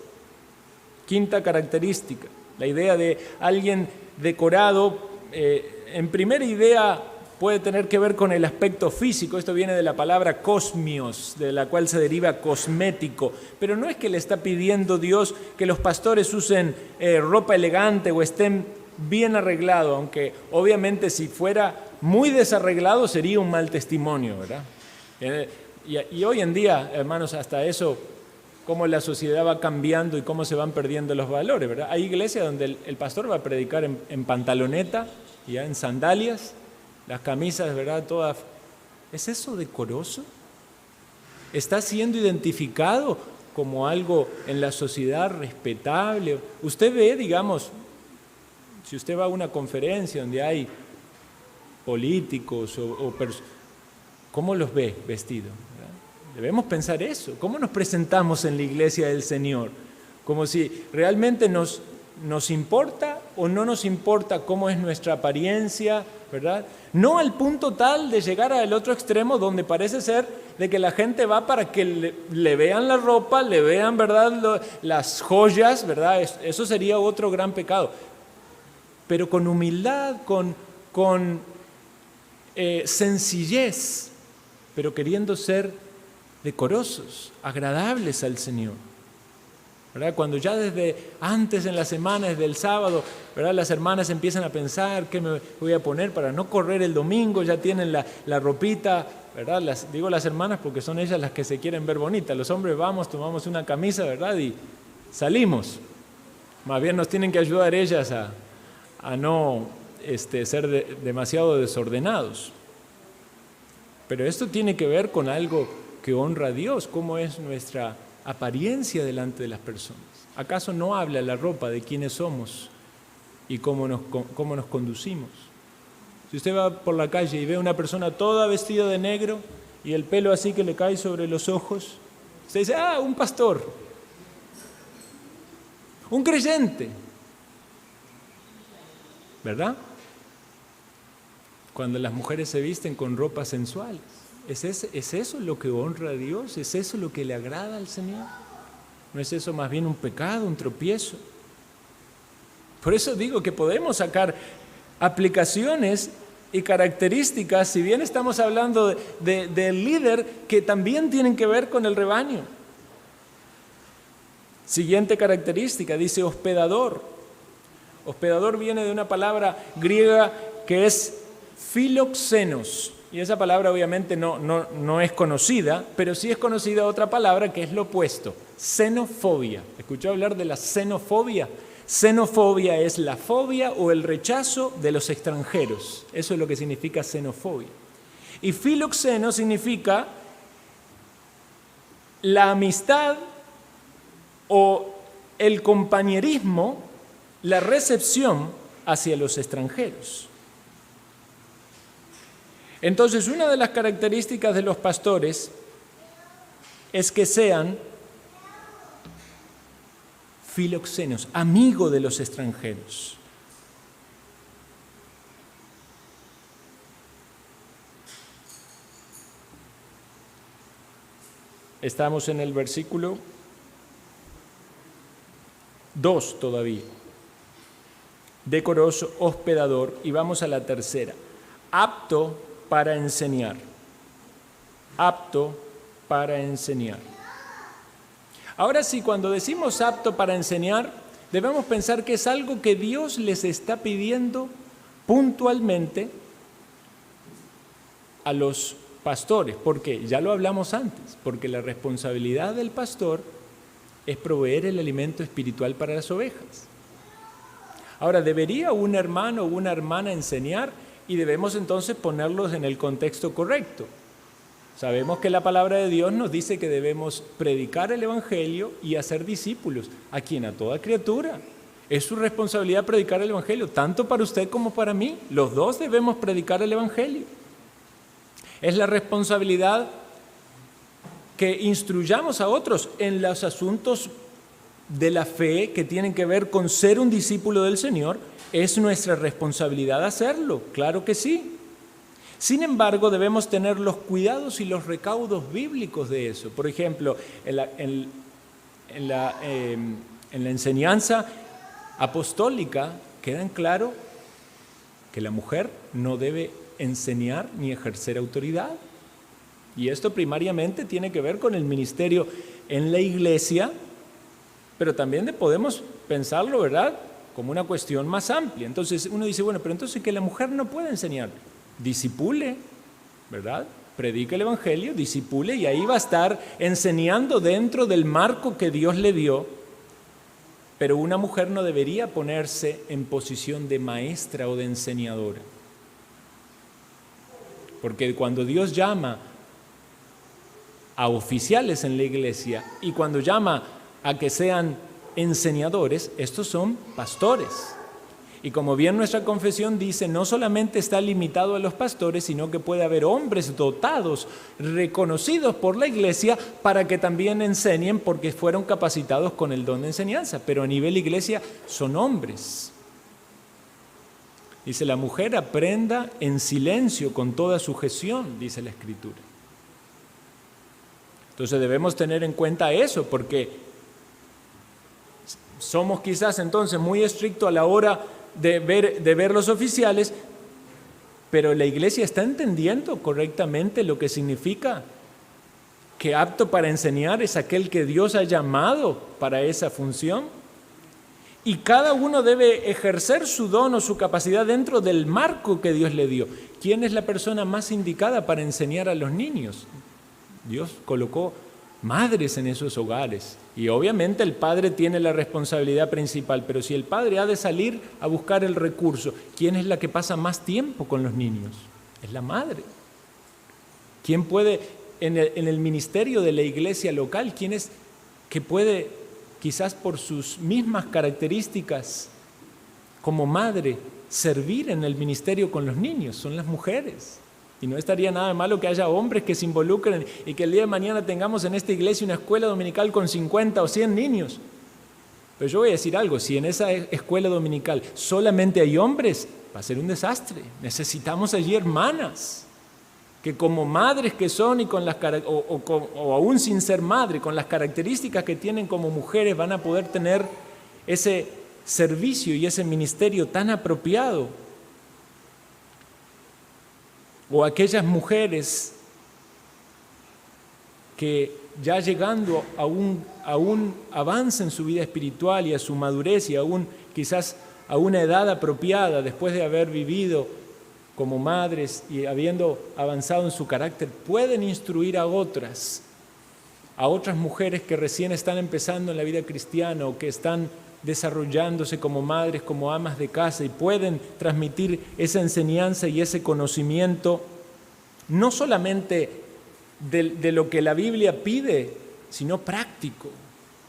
quinta característica. La idea de alguien decorado en primera idea puede tener que ver con el aspecto físico. Esto viene de la palabra cosmios, de la cual se deriva cosmético. Pero no es que le está pidiendo Dios que los pastores usen ropa elegante o estén bien arreglados, aunque obviamente si fuera muy desarreglado sería un mal testimonio, ¿verdad? Y hoy en día, hermanos, hasta eso, cómo la sociedad va cambiando y cómo se van perdiendo los valores, ¿verdad? Hay iglesias donde el pastor va a predicar en pantaloneta, ya en sandalias, las camisas, ¿verdad? Todas. ¿Es eso decoroso? ¿Está siendo identificado como algo en la sociedad respetable? Usted ve, digamos, si usted va a una conferencia donde hay políticos ¿cómo los ve vestidos? Debemos pensar eso. ¿Cómo nos presentamos en la iglesia del Señor? Como si realmente nos importa o no nos importa cómo es nuestra apariencia, ¿verdad? No al punto tal de llegar al otro extremo donde parece ser de que la gente va para que le vean la ropa, le vean, ¿verdad?, las joyas, ¿verdad? Eso sería otro gran pecado. Pero con humildad, con sencillez, pero queriendo ser decorosos, agradables al Señor, ¿verdad? Cuando ya desde antes en la semana, desde el sábado, ¿verdad?, las hermanas empiezan a pensar qué me voy a poner para no correr el domingo, ya tienen la ropita, ¿verdad? Digo las hermanas porque son ellas las que se quieren ver bonitas. Los hombres vamos, tomamos una camisa, ¿verdad?, y salimos. Más bien nos tienen que ayudar ellas a no ser demasiado desordenados. Pero esto tiene que ver con algo que honra a Dios, cómo es nuestra apariencia delante de las personas. ¿Acaso no habla la ropa de quiénes somos y cómo nos conducimos? Si usted va por la calle y ve a una persona toda vestida de negro y el pelo así que le cae sobre los ojos, usted dice, un pastor, un creyente, ¿verdad? Cuando las mujeres se visten con ropas sensuales. ¿Es eso lo que honra a Dios? ¿Es eso lo que le agrada al Señor? ¿No es eso más bien un pecado, un tropiezo? Por eso digo que podemos sacar aplicaciones y características, si bien estamos hablando del líder, que también tienen que ver con el rebaño. Siguiente característica, dice hospedador. Hospedador viene de una palabra griega que es filoxenos. Y esa palabra obviamente no es conocida, pero sí es conocida otra palabra que es lo opuesto, xenofobia. ¿Escuchó hablar de la xenofobia? Xenofobia es la fobia o el rechazo de los extranjeros. Eso es lo que significa xenofobia. Y filoxeno significa la amistad o el compañerismo, la recepción hacia los extranjeros. Entonces, una de las características de los pastores es que sean filoxenos, amigos de los extranjeros. Estamos en el versículo 2 todavía. Decoroso, hospedador, y vamos a la tercera. Apto para enseñar. Apto para enseñar. Ahora sí, cuando decimos apto para enseñar, debemos pensar que es algo que Dios les está pidiendo puntualmente a los pastores. ¿Por qué? Ya lo hablamos antes, porque la responsabilidad del pastor es proveer el alimento espiritual para las ovejas. Ahora, ¿debería un hermano o una hermana enseñar? Y debemos entonces ponerlos en el contexto correcto. Sabemos que la palabra de Dios nos dice que debemos predicar el Evangelio y hacer discípulos. ¿A quién? A toda criatura. Es su responsabilidad predicar el Evangelio, tanto para usted como para mí. Los dos debemos predicar el Evangelio. Es la responsabilidad que instruyamos a otros en los asuntos de la fe que tienen que ver con ser un discípulo del Señor. Es nuestra responsabilidad hacerlo, claro que sí. Sin embargo, debemos tener los cuidados y los recaudos bíblicos de eso. Por ejemplo, en la enseñanza apostólica quedan claros que la mujer no debe enseñar ni ejercer autoridad. Y esto primariamente tiene que ver con el ministerio en la iglesia, pero también podemos pensarlo, ¿verdad?, como una cuestión más amplia. Entonces uno dice, bueno, pero entonces que la mujer no puede enseñar. Discipule, ¿verdad? Predica el evangelio, discipule, y ahí va a estar enseñando dentro del marco que Dios le dio. Pero una mujer no debería ponerse en posición de maestra o de enseñadora. Porque cuando Dios llama a oficiales en la iglesia y cuando llama a que sean enseñadores, estos son pastores. Y como bien nuestra confesión dice, no solamente está limitado a los pastores, sino que puede haber hombres dotados, reconocidos por la iglesia, para que también enseñen porque fueron capacitados con el don de enseñanza. Pero a nivel iglesia son hombres. Dice, la mujer aprenda en silencio con toda sujeción, dice la Escritura. Entonces debemos tener en cuenta eso, porque somos quizás entonces muy estrictos a la hora de ver los oficiales, pero la iglesia está entendiendo correctamente lo que significa que apto para enseñar es aquel que Dios ha llamado para esa función. Y cada uno debe ejercer su don o su capacidad dentro del marco que Dios le dio. ¿Quién es la persona más indicada para enseñar a los niños? Dios colocó madres en esos hogares. Y obviamente el padre tiene la responsabilidad principal, pero si el padre ha de salir a buscar el recurso, ¿quién es la que pasa más tiempo con los niños? Es la madre. ¿Quién puede, en el ministerio de la iglesia local, quién es que puede, quizás por sus mismas características como madre, servir en el ministerio con los niños? Son las mujeres. Y no estaría nada malo que haya hombres que se involucren y que el día de mañana tengamos en esta iglesia una escuela dominical con 50 o 100 niños. Pero yo voy a decir algo, si en esa escuela dominical solamente hay hombres, va a ser un desastre. Necesitamos allí hermanas que como madres que son y con las o aún sin ser madre, con las características que tienen como mujeres, van a poder tener ese servicio y ese ministerio tan apropiado. O aquellas mujeres que ya llegando a un avance en su vida espiritual y a su madurez y aún quizás a una edad apropiada, después de haber vivido como madres y habiendo avanzado en su carácter, pueden instruir a otras mujeres que recién están empezando en la vida cristiana o que están desarrollándose como madres, como amas de casa, y pueden transmitir esa enseñanza y ese conocimiento, no solamente de lo que la Biblia pide, sino práctico.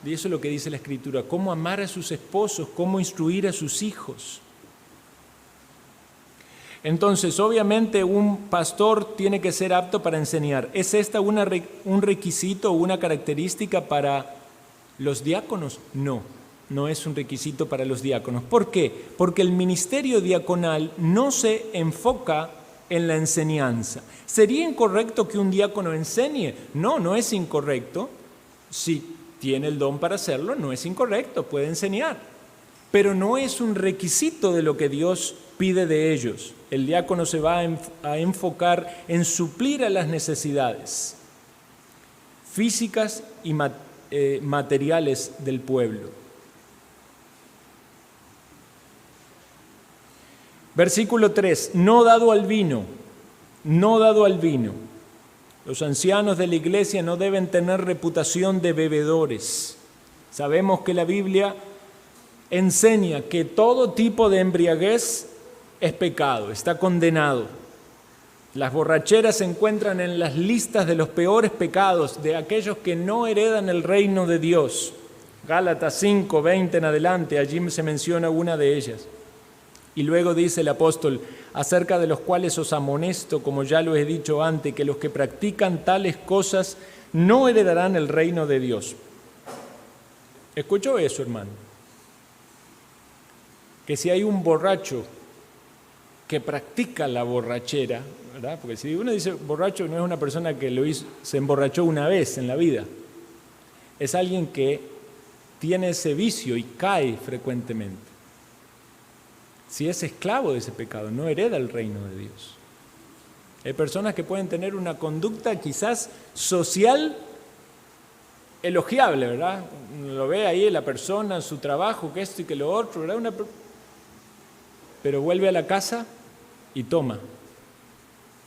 Y eso es lo que dice la Escritura, cómo amar a sus esposos, cómo instruir a sus hijos. Entonces, obviamente un pastor tiene que ser apto para enseñar. ¿Es esta un requisito o una característica para los diáconos? No es un requisito para los diáconos. ¿Por qué? Porque el ministerio diaconal no se enfoca en la enseñanza. ¿Sería incorrecto que un diácono enseñe? No es incorrecto. Si tiene el don para hacerlo, no es incorrecto, puede enseñar. Pero no es un requisito de lo que Dios pide de ellos. El diácono se va a enfocar en suplir a las necesidades físicas y materiales del pueblo. Versículo 3, no dado al vino. Los ancianos de la iglesia no deben tener reputación de bebedores. Sabemos que la Biblia enseña que todo tipo de embriaguez es pecado, está condenado. Las borracheras se encuentran en las listas de los peores pecados, de aquellos que no heredan el reino de Dios. Gálatas 5, 20 en adelante, allí se menciona una de ellas. Y luego dice el apóstol, acerca de los cuales os amonesto, como ya lo he dicho antes, que los que practican tales cosas no heredarán el reino de Dios. ¿Escuchó eso, hermano? Que si hay un borracho que practica la borrachera, ¿verdad? Porque si uno dice borracho, no es una persona que se emborrachó una vez en la vida. Es alguien que tiene ese vicio y cae frecuentemente. si es esclavo de ese pecado, no hereda el reino de Dios. Hay personas que pueden tener una conducta quizás social elogiable, ¿verdad? Lo ve ahí la persona, en su trabajo, que esto y que lo otro, ¿verdad? Pero vuelve a la casa y toma.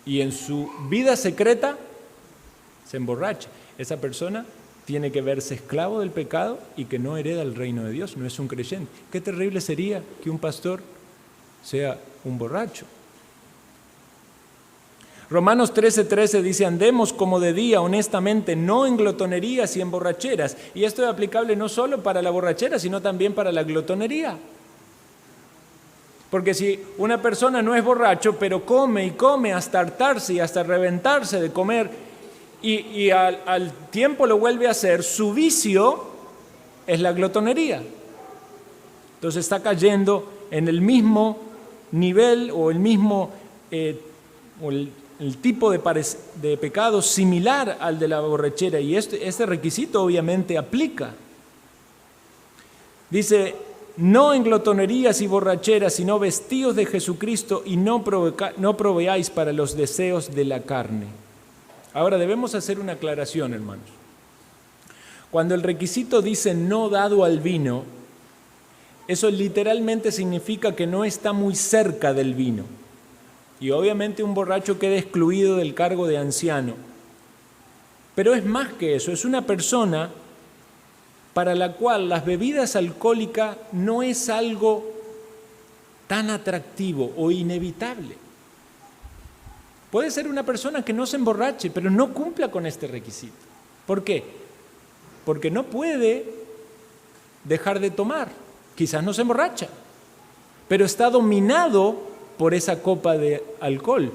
Y en su vida secreta se emborracha. Esa persona tiene que verse esclavo del pecado y que no hereda el reino de Dios, no es un creyente. Qué terrible sería que un pastor sea un borracho. Romanos 13:13 dice: andemos como de día, honestamente, no en glotonerías y en borracheras. Y esto es aplicable no solo para la borrachera, sino también para la glotonería. Porque si una persona no es borracho, pero come y come hasta hartarse y hasta reventarse de comer, y al tiempo lo vuelve a hacer, su vicio es la glotonería. Entonces está cayendo en el mismo nivel o el mismo el tipo de pecado similar al de la borrachera, y este requisito obviamente aplica. Dice: no en glotonerías y borracheras, sino vestidos de Jesucristo, y no proveáis para los deseos de la carne. Ahora debemos hacer una aclaración, hermanos. Cuando el requisito dice no dado al vino, eso literalmente significa que no está muy cerca del vino. Y obviamente un borracho queda excluido del cargo de anciano. Pero es más que eso, es una persona para la cual las bebidas alcohólicas no es algo tan atractivo o inevitable. Puede ser una persona que no se emborrache, pero no cumpla con este requisito. ¿Por qué? Porque no puede dejar de tomar. Quizás no se emborracha, pero está dominado por esa copa de alcohol.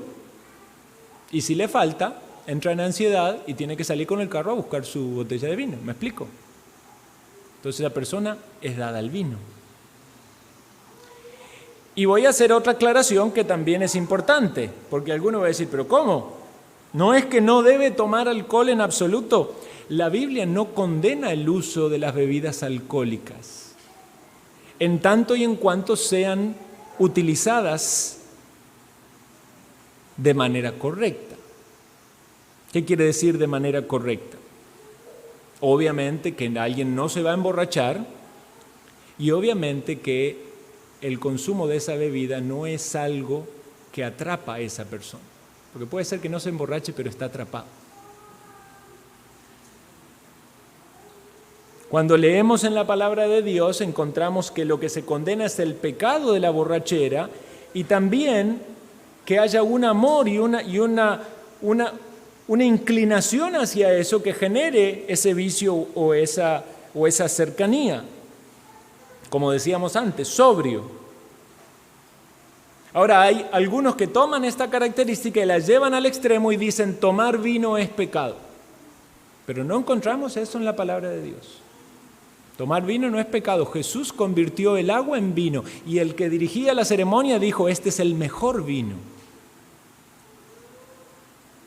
Y si le falta, entra en ansiedad y tiene que salir con el carro a buscar su botella de vino. ¿Me explico? Entonces la persona es dada al vino. Y voy a hacer otra aclaración que también es importante, porque alguno va a decir: ¿pero cómo? No es que no debe tomar alcohol en absoluto. La Biblia no condena el uso de las bebidas alcohólicas, en tanto y en cuanto sean utilizadas de manera correcta. ¿Qué quiere decir de manera correcta? Obviamente que alguien no se va a emborrachar, y obviamente que el consumo de esa bebida no es algo que atrapa a esa persona, porque puede ser que no se emborrache, pero está atrapado. Cuando leemos en la palabra de Dios, encontramos que lo que se condena es el pecado de la borrachera, y también que haya un amor y una inclinación hacia eso que genere ese vicio o esa cercanía. Como decíamos antes, sobrio. Ahora, hay algunos que toman esta característica y la llevan al extremo y dicen: tomar vino es pecado. Pero no encontramos eso en la palabra de Dios. Tomar vino no es pecado. Jesús convirtió el agua en vino, y el que dirigía la ceremonia dijo: este es el mejor vino.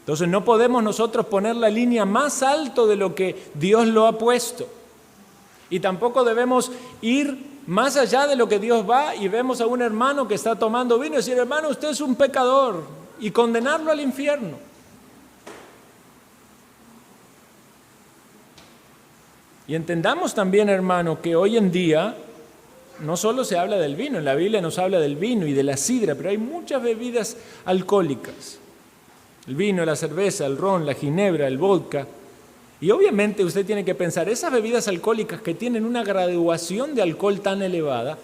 Entonces no podemos nosotros poner la línea más alto de lo que Dios lo ha puesto. Y tampoco debemos ir más allá de lo que Dios va y vemos a un hermano que está tomando vino y decir: hermano, usted es un pecador, y condenarlo al infierno. Y entendamos también, hermano, que hoy en día no solo se habla del vino, en la Biblia nos habla del vino y de la sidra, pero hay muchas bebidas alcohólicas. El vino, la cerveza, el ron, la ginebra, el vodka. Y obviamente usted tiene que pensar, esas bebidas alcohólicas que tienen una graduación de alcohol tan elevada,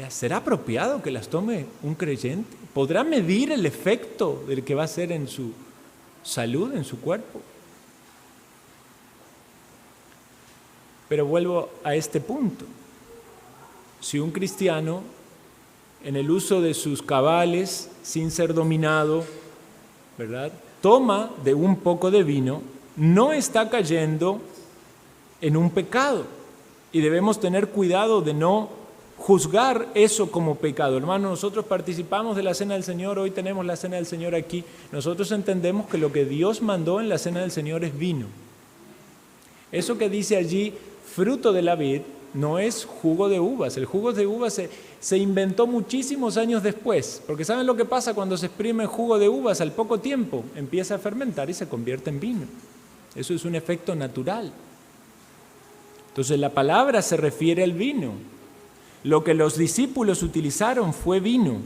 ¿será apropiado que las tome un creyente? ¿Podrá medir el efecto del que va a hacer en su salud, en su cuerpo? Pero vuelvo a este punto. Si un cristiano, en el uso de sus cabales, sin ser dominado, ¿verdad?, toma de un poco de vino, no está cayendo en un pecado. Y debemos tener cuidado de no juzgar eso como pecado. Hermano, nosotros participamos de la Cena del Señor, hoy tenemos la Cena del Señor aquí. Nosotros entendemos que lo que Dios mandó en la Cena del Señor es vino. Eso que dice allí, fruto de la vid, no es jugo de uvas. El jugo de uvas se inventó muchísimos años después, porque ¿saben lo que pasa cuando se exprime jugo de uvas? Al poco tiempo empieza a fermentar y se convierte en vino. Eso es un efecto natural. Entonces la palabra se refiere al vino. Lo que los discípulos utilizaron fue vino.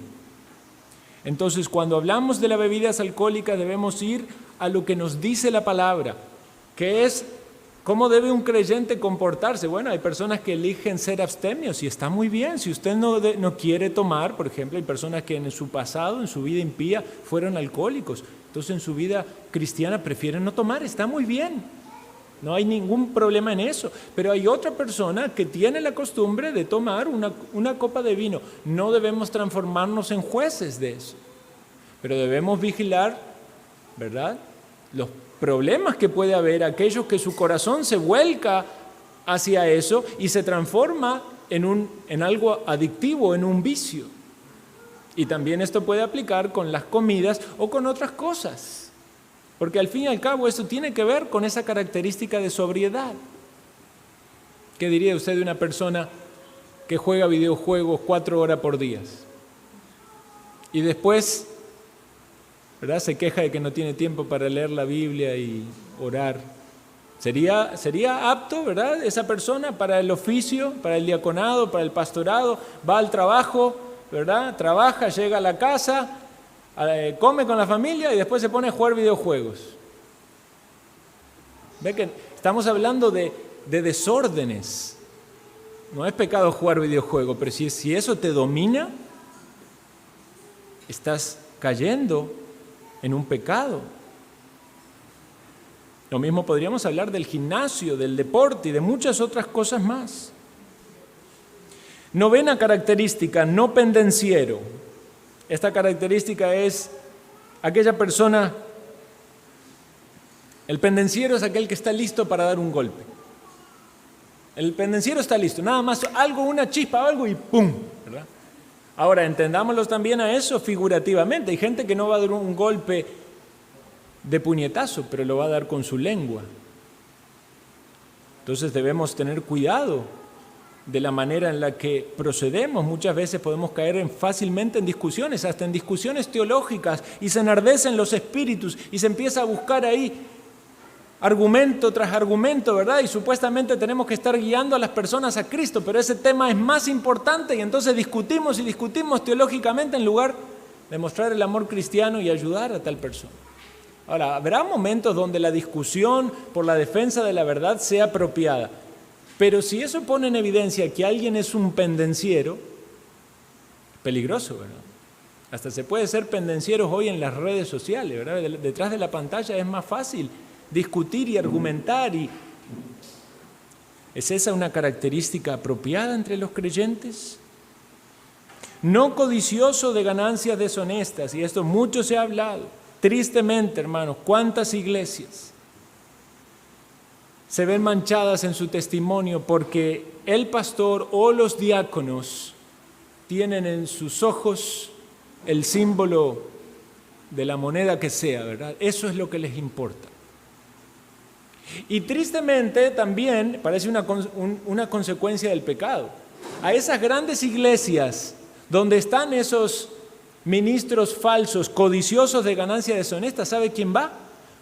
Entonces cuando hablamos de las bebidas alcohólicas debemos ir a lo que nos dice la palabra, que es cómo debe un creyente comportarse. Bueno, hay personas que eligen ser abstemios y está muy bien. Si usted no quiere tomar, por ejemplo, hay personas que en su pasado, en su vida impía, fueron alcohólicos. Entonces en su vida cristiana prefieren no tomar, está muy bien. No hay ningún problema en eso. Pero hay otra persona que tiene la costumbre de tomar una copa de vino. No debemos transformarnos en jueces de eso. Pero debemos vigilar, ¿verdad?, los problemas que puede haber, aquellos que su corazón se vuelca hacia eso y se transforma en algo adictivo, en un vicio. Y también esto puede aplicar con las comidas o con otras cosas. Porque al fin y al cabo esto tiene que ver con esa característica de sobriedad. ¿Qué diría usted de una persona que juega videojuegos 4 horas por día? Y después, ¿verdad?, se queja de que no tiene tiempo para leer la Biblia y orar. ¿Sería apto, verdad, esa persona para el oficio, para el diaconado, para el pastorado? Va al trabajo, ¿verdad? Trabaja, llega a la casa, come con la familia y después se pone a jugar videojuegos. Ve que estamos hablando de desórdenes. No es pecado jugar videojuegos, pero si eso te domina, estás cayendo en un pecado. Lo mismo podríamos hablar del gimnasio, del deporte y de muchas otras cosas más. Novena característica, no pendenciero. Esta característica es aquella persona, el pendenciero es aquel que está listo para dar un golpe. El pendenciero está listo, nada más algo, una chispa, algo y ¡pum!, ¿verdad? Ahora, entendámoslo también a eso figurativamente. Hay gente que no va a dar un golpe de puñetazo, pero lo va a dar con su lengua. Entonces debemos tener cuidado de la manera en la que procedemos. Muchas veces podemos caer fácilmente en discusiones, hasta en discusiones teológicas, y se enardecen los espíritus y se empieza a buscar ahí argumento tras argumento, ¿verdad? Y supuestamente tenemos que estar guiando a las personas a Cristo, pero ese tema es más importante y entonces discutimos y discutimos teológicamente en lugar de mostrar el amor cristiano y ayudar a tal persona. Ahora, habrá momentos donde la discusión por la defensa de la verdad sea apropiada, pero si eso pone en evidencia que alguien es un pendenciero, peligroso, ¿verdad? Hasta se puede ser pendencieros hoy en las redes sociales, ¿verdad? Detrás de la pantalla es más fácil discutir y argumentar. ¿Es esa una característica apropiada entre los creyentes? No codicioso de ganancias deshonestas, y esto mucho se ha hablado. Tristemente, hermanos, ¿cuántas iglesias se ven manchadas en su testimonio porque el pastor o los diáconos tienen en sus ojos el símbolo de la moneda que sea, ¿verdad? Eso es lo que les importa. Y tristemente también parece una consecuencia del pecado. A esas grandes iglesias donde están esos ministros falsos, codiciosos de ganancia deshonesta, ¿sabe quién va?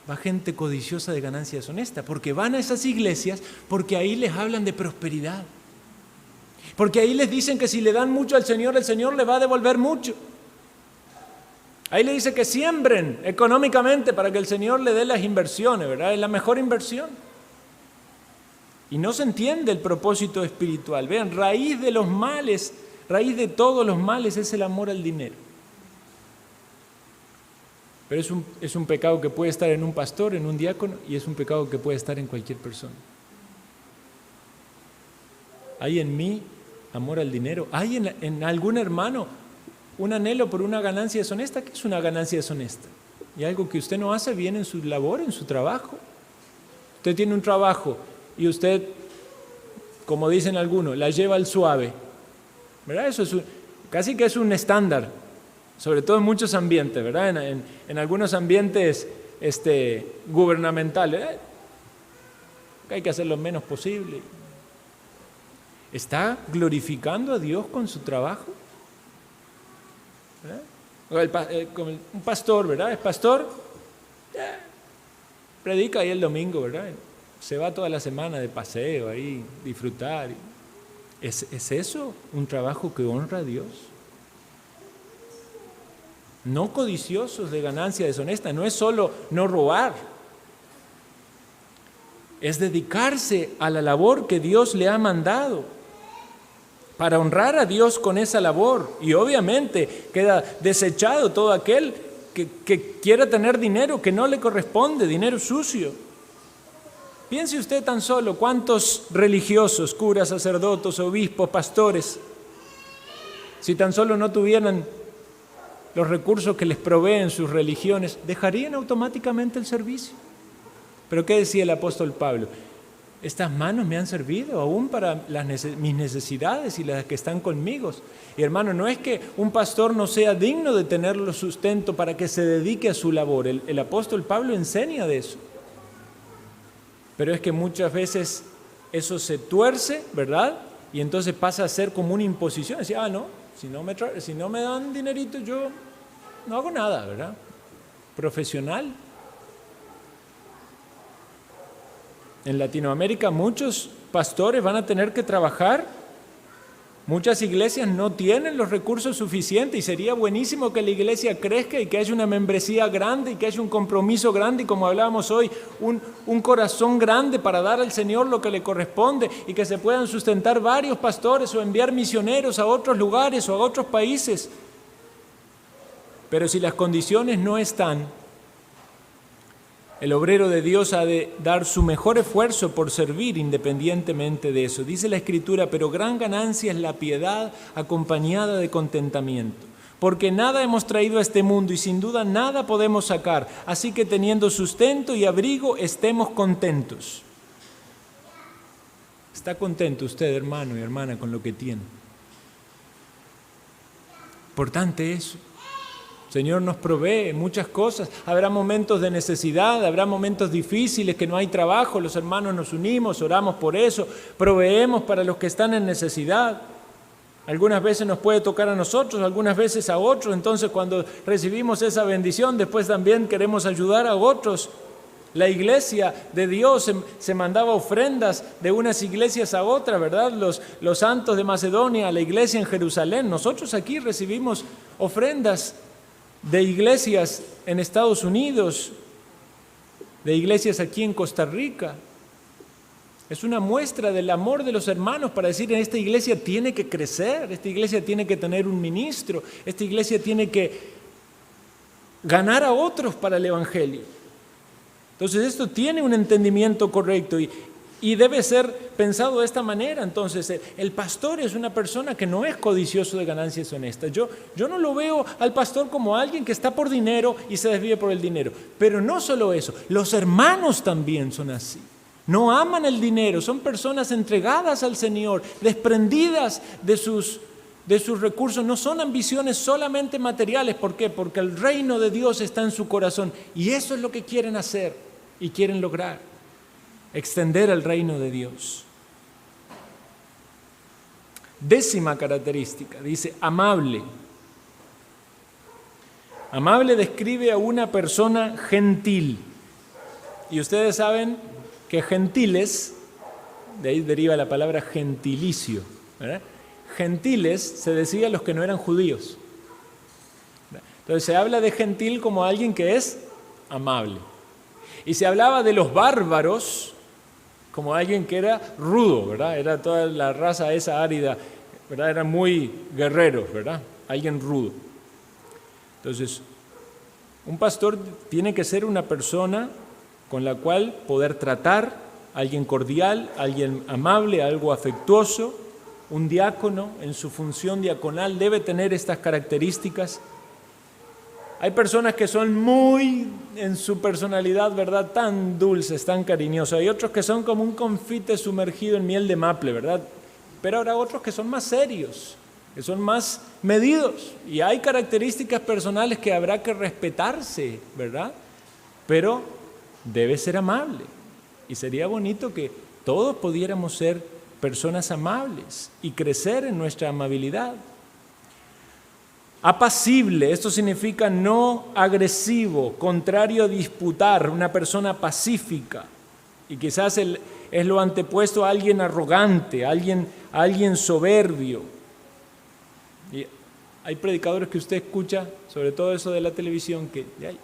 Va gente codiciosa de ganancia deshonesta, porque van a esas iglesias porque ahí les hablan de prosperidad. Porque ahí les dicen que si le dan mucho al Señor, el Señor le va a devolver mucho. Ahí le dice que siembren económicamente para que el Señor le dé las inversiones, ¿verdad? Es la mejor inversión. Y no se entiende el propósito espiritual. Vean, raíz de los males, raíz de todos los males es el amor al dinero. Pero es un pecado que puede estar en un pastor, en un diácono, y es un pecado que puede estar en cualquier persona. ¿Hay en mí amor al dinero? ¿Hay en algún hermano un anhelo por una ganancia deshonesta? ¿Qué es una ganancia deshonesta? Y algo que usted no hace bien en su labor, en su trabajo. Usted tiene un trabajo y usted, como dicen algunos, la lleva al suave, ¿verdad? Eso es casi que es un estándar, sobre todo en muchos ambientes, ¿verdad? En algunos ambientes gubernamentales, hay que hacer lo menos posible. ¿Está glorificando a Dios con su trabajo? Como un pastor, ¿verdad? Es pastor, predica ahí el domingo, ¿verdad? Se va toda la semana de paseo ahí, disfrutar. ¿Es eso un trabajo que honra a Dios? No codiciosos de ganancia deshonesta, no es solo no robar, es dedicarse a la labor que Dios le ha mandado para honrar a Dios con esa labor. Y obviamente queda desechado todo aquel que quiera tener dinero que no le corresponde, dinero sucio. Piense usted tan solo cuántos religiosos, curas, sacerdotes, obispos, pastores, si tan solo no tuvieran los recursos que les proveen sus religiones, dejarían automáticamente el servicio. Pero ¿qué decía el apóstol Pablo? Estas manos me han servido aún para mis necesidades y las que están conmigo. Y hermano, no es que un pastor no sea digno de tenerlo sustento para que se dedique a su labor. El apóstol Pablo enseña de eso. Pero es que muchas veces eso se tuerce, ¿verdad? Y entonces pasa a ser como una imposición. Decía, no, si no me dan dinerito yo no hago nada, ¿verdad? Profesional. En Latinoamérica muchos pastores van a tener que trabajar. Muchas iglesias no tienen los recursos suficientes y sería buenísimo que la iglesia crezca y que haya una membresía grande y que haya un compromiso grande y, como hablábamos hoy, un corazón grande para dar al Señor lo que le corresponde y que se puedan sustentar varios pastores o enviar misioneros a otros lugares o a otros países. Pero si las condiciones no están, el obrero de Dios ha de dar su mejor esfuerzo por servir independientemente de eso. Dice la Escritura, pero gran ganancia es la piedad acompañada de contentamiento. Porque nada hemos traído a este mundo y sin duda nada podemos sacar. Así que teniendo sustento y abrigo, estemos contentos. ¿Está contento usted, hermano y hermana, con lo que tiene? Importante eso. El Señor nos provee muchas cosas. Habrá momentos de necesidad, habrá momentos difíciles que no hay trabajo. Los hermanos nos unimos, oramos por eso, proveemos para los que están en necesidad. Algunas veces nos puede tocar a nosotros, algunas veces a otros. Entonces, cuando recibimos esa bendición, después también queremos ayudar a otros. La iglesia de Dios se mandaba ofrendas de unas iglesias a otras, ¿verdad? Los santos de Macedonia, la iglesia en Jerusalén. Nosotros aquí recibimos ofrendas de iglesias en Estados Unidos, de iglesias aquí en Costa Rica. Es una muestra del amor de los hermanos para decir, esta iglesia tiene que crecer, esta iglesia tiene que tener un ministro, esta iglesia tiene que ganar a otros para el Evangelio. Entonces esto tiene un entendimiento correcto y debe ser pensado de esta manera. Entonces, el pastor es una persona que no es codicioso de ganancias honestas. Yo no lo veo al pastor como alguien que está por dinero y se desvíe por el dinero. Pero no solo eso, los hermanos también son así. No aman el dinero, son personas entregadas al Señor, desprendidas de sus recursos. No son ambiciones solamente materiales. ¿Por qué? Porque el reino de Dios está en su corazón y eso es lo que quieren hacer y quieren lograr. Extender el reino de Dios. 10ª característica, dice amable. Amable describe a una persona gentil. Y ustedes saben que gentiles, de ahí deriva la palabra gentilicio, ¿verdad? Gentiles se decía a los que no eran judíos. Entonces se habla de gentil como alguien que es amable. Y se hablaba de los bárbaros como alguien que era rudo, ¿verdad? Era toda la raza esa árida, ¿verdad? Eran muy guerreros, ¿verdad? Alguien rudo. Entonces, un pastor tiene que ser una persona con la cual poder tratar, alguien cordial, alguien amable, algo afectuoso. Un diácono en su función diaconal debe tener estas características. Hay personas que son muy, en su personalidad, ¿verdad?, tan dulces, tan cariñosas. Hay otros que son como un confite sumergido en miel de maple, ¿verdad? Pero habrá otros que son más serios, que son más medidos. Y hay características personales que habrá que respetarse, ¿verdad? Pero debe ser amable. Y sería bonito que todos pudiéramos ser personas amables y crecer en nuestra amabilidad. Apacible, esto significa no agresivo, contrario a disputar, una persona pacífica. Y quizás es lo antepuesto a alguien arrogante, a alguien soberbio. Y hay predicadores que usted escucha, sobre todo eso de la televisión, que, ay,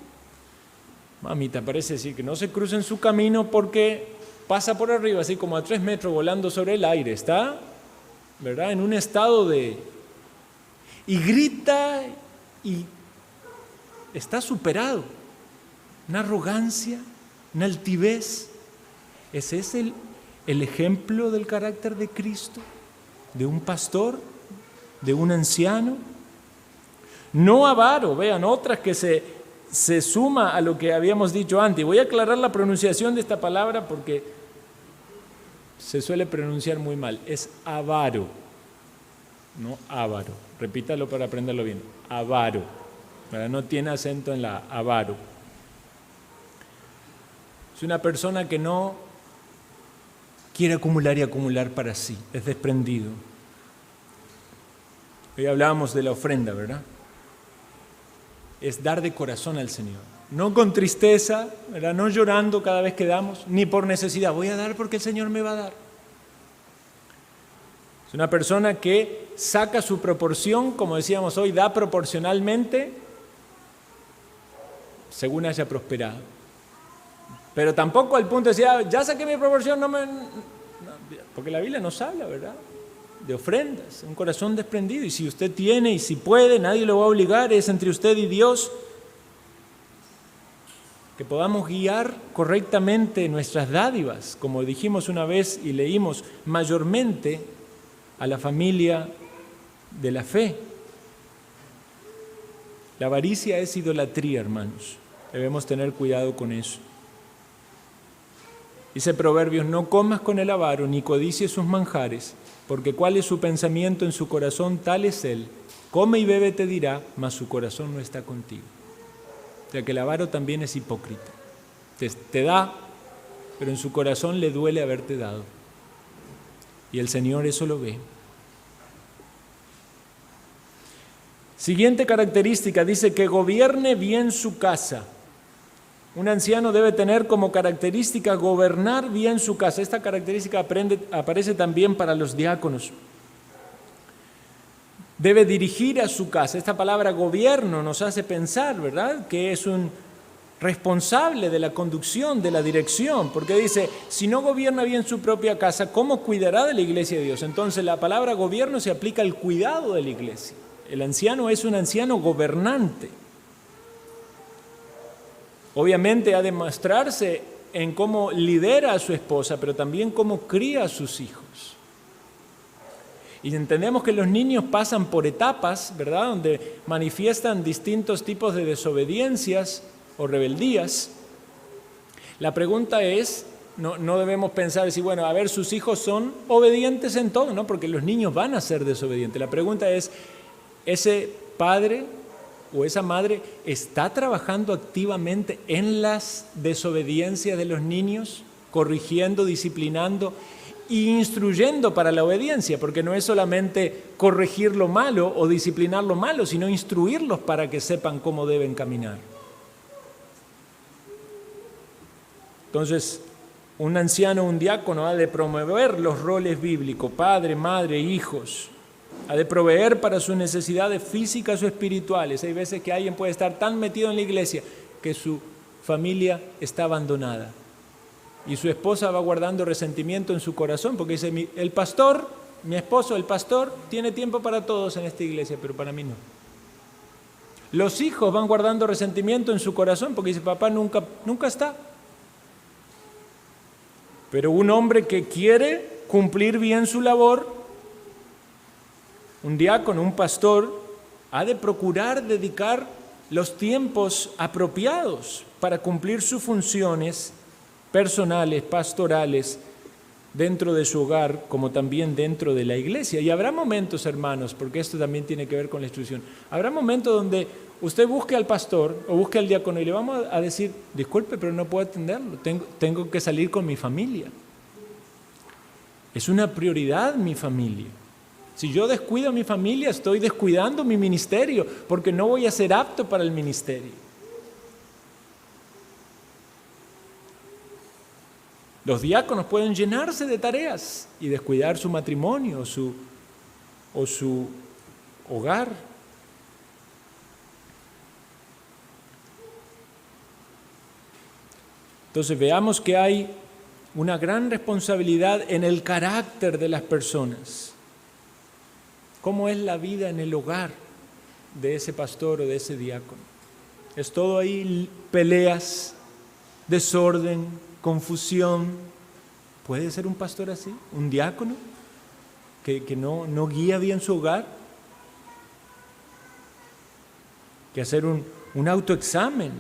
mamita, parece decir que no se cruce en su camino porque pasa por arriba, así como a 3 metros volando sobre el aire. Está, ¿verdad?, en un estado de... Y grita y está superado. Una arrogancia, una altivez. ¿Ese es el ejemplo del carácter de Cristo? ¿De un pastor? ¿De un anciano? No avaro, vean, otras que se suma a lo que habíamos dicho antes. Voy a aclarar la pronunciación de esta palabra porque se suele pronunciar muy mal. Es avaro, no avaro. Repítalo para aprenderlo bien. Avaro, ¿verdad? No tiene acento en la avaro. Es una persona que no quiere acumular y acumular para sí, es desprendido. Hoy hablábamos de la ofrenda, ¿verdad? Es dar de corazón al Señor, no con tristeza, ¿verdad?, no llorando cada vez que damos, ni por necesidad. Voy a dar porque el Señor me va a dar. Es una persona que saca su proporción, como decíamos hoy, da proporcionalmente según haya prosperado. Pero tampoco al punto de decir, ya saqué mi proporción, no, porque la Biblia nos habla, ¿verdad?, de ofrendas, un corazón desprendido. Y si usted tiene y si puede, nadie lo va a obligar, es entre usted y Dios. Que podamos guiar correctamente nuestras dádivas, como dijimos una vez y leímos, mayormente a la familia de la fe. La avaricia es idolatría, hermanos. Debemos tener cuidado con eso. Dice Proverbios, no comas con el avaro, ni codicies sus manjares, porque cuál es su pensamiento en su corazón, tal es él. Come y bebe te dirá, mas su corazón no está contigo. O sea que el avaro también es hipócrita. Te da, pero en su corazón le duele haberte dado. Y el Señor eso lo ve. Siguiente característica, dice que gobierne bien su casa. Un anciano debe tener como característica gobernar bien su casa. Esta característica aparece también para los diáconos. Debe dirigir a su casa. Esta palabra gobierno nos hace pensar, ¿verdad?, que es un responsable de la conducción, de la dirección, porque dice, si no gobierna bien su propia casa, ¿cómo cuidará de la iglesia de Dios? Entonces la palabra gobierno se aplica al cuidado de la iglesia. El anciano es un anciano gobernante. Obviamente ha de mostrarse en cómo lidera a su esposa, pero también cómo cría a sus hijos. Y entendemos que los niños pasan por etapas, ¿verdad?, donde manifiestan distintos tipos de desobediencias o rebeldías. La pregunta es, no debemos pensar, si bueno, a ver, sus hijos son obedientes en todo, ¿no?, porque los niños van a ser desobedientes. La pregunta es, ¿ese padre o esa madre está trabajando activamente en las desobediencias de los niños, corrigiendo, disciplinando e instruyendo para la obediencia? Porque no es solamente corregir lo malo o disciplinar lo malo, sino instruirlos para que sepan cómo deben caminar. Entonces, un anciano, un diácono ha de promover los roles bíblicos, padre, madre, hijos. Ha de proveer para sus necesidades físicas o espirituales. Hay veces que alguien puede estar tan metido en la iglesia que su familia está abandonada. Y su esposa va guardando resentimiento en su corazón porque dice, el pastor, mi esposo, el pastor, tiene tiempo para todos en esta iglesia, pero para mí no. Los hijos van guardando resentimiento en su corazón porque dice, papá nunca está. Pero un hombre que quiere cumplir bien su labor, un diácono, un pastor, ha de procurar dedicar los tiempos apropiados para cumplir sus funciones personales, pastorales, dentro de su hogar, como también dentro de la iglesia. Y habrá momentos, hermanos, porque esto también tiene que ver con la instrucción, habrá momentos donde usted busque al pastor o busque al diácono y le vamos a decir, disculpe, pero no puedo atenderlo, tengo que salir con mi familia. Es una prioridad mi familia. Si yo descuido a mi familia, estoy descuidando mi ministerio, porque no voy a ser apto para el ministerio. Los diáconos pueden llenarse de tareas y descuidar su matrimonio o su hogar. Entonces veamos que hay una gran responsabilidad en el carácter de las personas. ¿Cómo es la vida en el hogar de ese pastor o de ese diácono? Es todo ahí peleas, desorden, confusión. ¿Puede ser un pastor así? ¿Un diácono que no guía bien su hogar? Que hacer un autoexamen.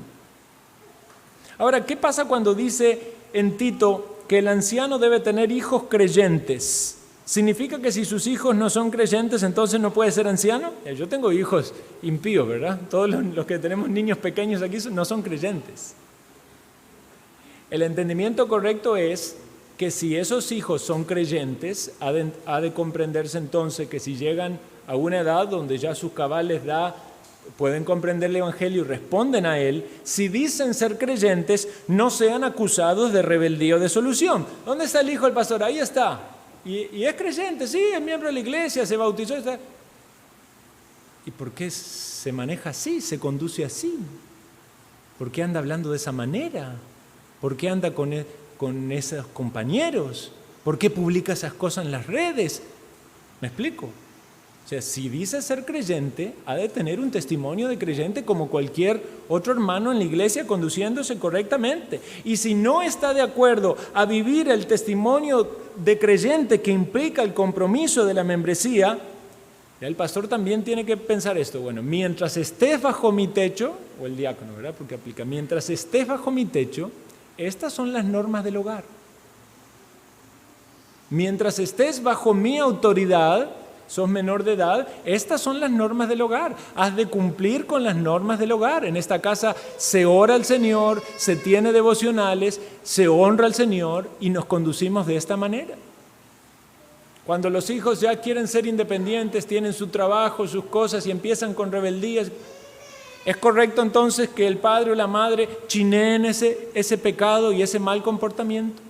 Ahora, ¿qué pasa cuando dice en Tito que el anciano debe tener hijos creyentes? ¿Significa que si sus hijos no son creyentes, entonces no puede ser anciano? Yo tengo hijos impíos, ¿verdad? Todos los que tenemos niños pequeños aquí no son creyentes. El entendimiento correcto es que si esos hijos son creyentes, ha de comprenderse entonces que si llegan a una edad donde ya sus cabales pueden comprender el Evangelio y responden a él, si dicen ser creyentes, no sean acusados de rebeldía o de solución. ¿Dónde está el hijo del pastor? Ahí está. Y es creyente, sí, es miembro de la iglesia, se bautizó. Está. ¿Y por qué se maneja así, se conduce así? ¿Por qué anda hablando de esa manera? ¿Por qué anda con esos compañeros? ¿Por qué publica esas cosas en las redes? ¿Me explico? O sea, si dice ser creyente, ha de tener un testimonio de creyente como cualquier otro hermano en la iglesia conduciéndose correctamente. Y si no está de acuerdo a vivir el testimonio de creyente que implica el compromiso de la membresía, ya el pastor también tiene que pensar esto. Bueno, mientras estés bajo mi techo, o el diácono, ¿verdad? Porque aplica, mientras estés bajo mi techo, estas son las normas del hogar. Mientras estés bajo mi autoridad, sos menor de edad, estas son las normas del hogar. Has de cumplir con las normas del hogar. En esta casa se ora al Señor, se tiene devocionales, se honra al Señor y nos conducimos de esta manera. Cuando los hijos ya quieren ser independientes, tienen su trabajo, sus cosas y empiezan con rebeldías, ¿es correcto entonces que el padre o la madre chineen ese pecado y ese mal comportamiento?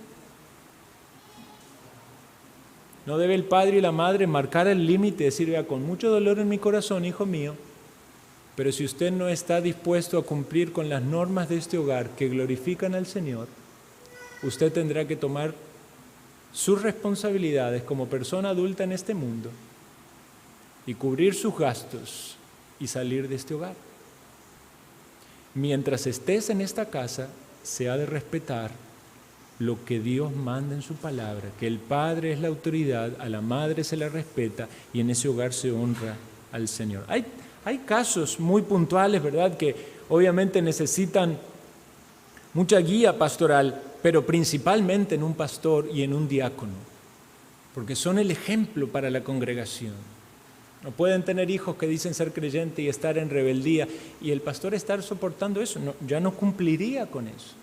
¿No debe el padre y la madre marcar el límite y decir, vea, con mucho dolor en mi corazón, hijo mío, pero si usted no está dispuesto a cumplir con las normas de este hogar que glorifican al Señor, usted tendrá que tomar sus responsabilidades como persona adulta en este mundo y cubrir sus gastos y salir de este hogar? Mientras estés en esta casa, se ha de respetar lo que Dios manda en su palabra, que el padre es la autoridad, a la madre se la respeta y en ese hogar se honra al Señor. Hay casos muy puntuales, ¿verdad?, que obviamente necesitan mucha guía pastoral, pero principalmente en un pastor y en un diácono, porque son el ejemplo para la congregación. No pueden tener hijos que dicen ser creyentes y estar en rebeldía y el pastor estar soportando eso, ya no cumpliría con eso.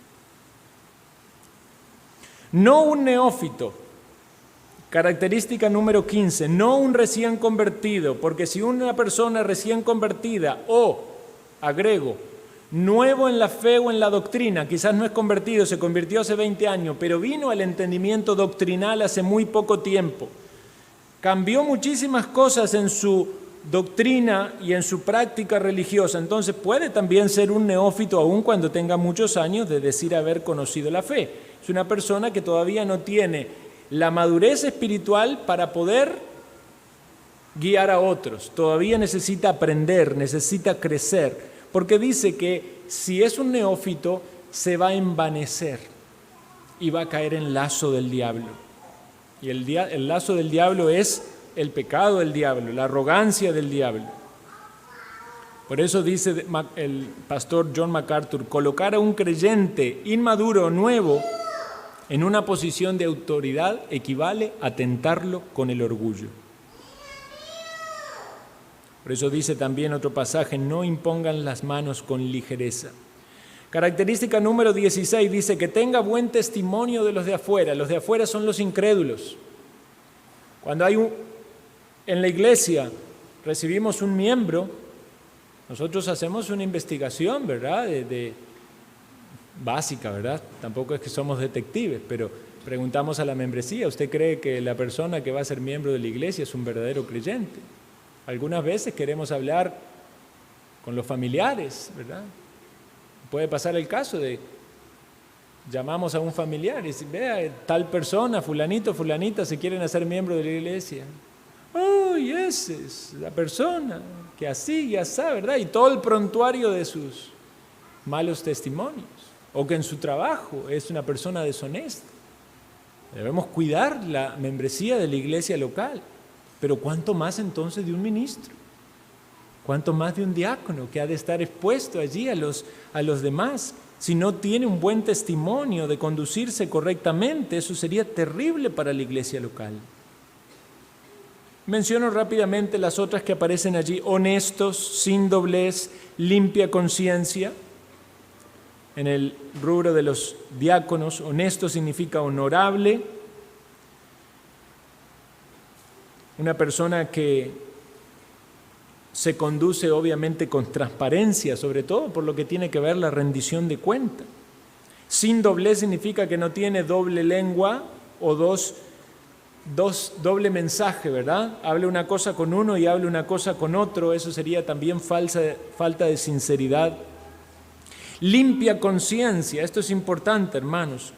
No un neófito, característica número 15, no un recién convertido, porque si una persona recién convertida o, agrego, nuevo en la fe o en la doctrina, quizás no es convertido, se convirtió hace 20 años, pero vino al entendimiento doctrinal hace muy poco tiempo, cambió muchísimas cosas en su doctrina y en su práctica religiosa, entonces puede también ser un neófito aun cuando tenga muchos años de decir haber conocido la fe. Es una persona que todavía no tiene la madurez espiritual para poder guiar a otros. Todavía necesita aprender, necesita crecer, porque dice que si es un neófito se va a envanecer y va a caer en lazo del diablo. Y el lazo del diablo es el pecado del diablo, la arrogancia del diablo. Por eso dice el pastor John MacArthur, colocar a un creyente inmaduro o nuevo en una posición de autoridad equivale a tentarlo con el orgullo. Por eso dice también otro pasaje, no impongan las manos con ligereza. Característica número 16 dice que tenga buen testimonio de los de afuera. Los de afuera son los incrédulos. Cuando en la iglesia recibimos un miembro, nosotros hacemos una investigación, ¿verdad? Básica, ¿verdad? Tampoco es que somos detectives, pero preguntamos a la membresía, ¿usted cree que la persona que va a ser miembro de la iglesia es un verdadero creyente? Algunas veces queremos hablar con los familiares, ¿verdad? Puede pasar el caso de llamamos a un familiar y dice, vea, tal persona, fulanito, fulanita, se quieren hacer miembro de la iglesia. ¡Uy, esa es la persona que así y así, ¿verdad? Y todo el prontuario de sus malos testimonios. O que en su trabajo es una persona deshonesta. Debemos cuidar la membresía de la iglesia local. Pero ¿cuánto más entonces de un ministro? ¿Cuánto más de un diácono que ha de estar expuesto allí a los demás? Si no tiene un buen testimonio de conducirse correctamente, eso sería terrible para la iglesia local. Menciono rápidamente las otras que aparecen allí: honestos, sin doblez, limpia conciencia. En el rubro de los diáconos, honesto significa honorable. Una persona que se conduce obviamente con transparencia, sobre todo por lo que tiene que ver la rendición de cuenta. Sin doblez significa que no tiene doble lengua o doble mensaje, ¿verdad? Habla una cosa con uno y habla una cosa con otro, eso sería también falta de sinceridad. Limpia conciencia, esto es importante, hermanos.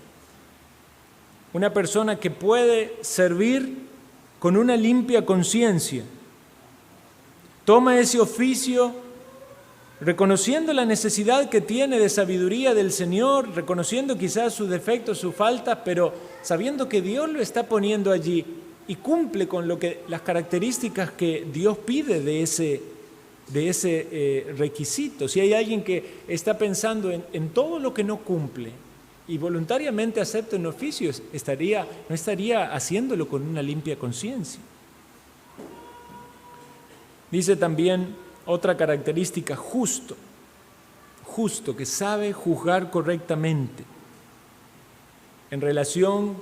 Una persona que puede servir con una limpia conciencia. Toma ese oficio reconociendo la necesidad que tiene de sabiduría del Señor, reconociendo quizás sus defectos, sus faltas, pero sabiendo que Dios lo está poniendo allí y cumple con las características que Dios pide de ese requisito. Si hay alguien que está pensando en todo lo que no cumple y voluntariamente acepta un oficio, no estaría haciéndolo con una limpia conciencia. Dice también otra característica: justo, que sabe juzgar correctamente en relación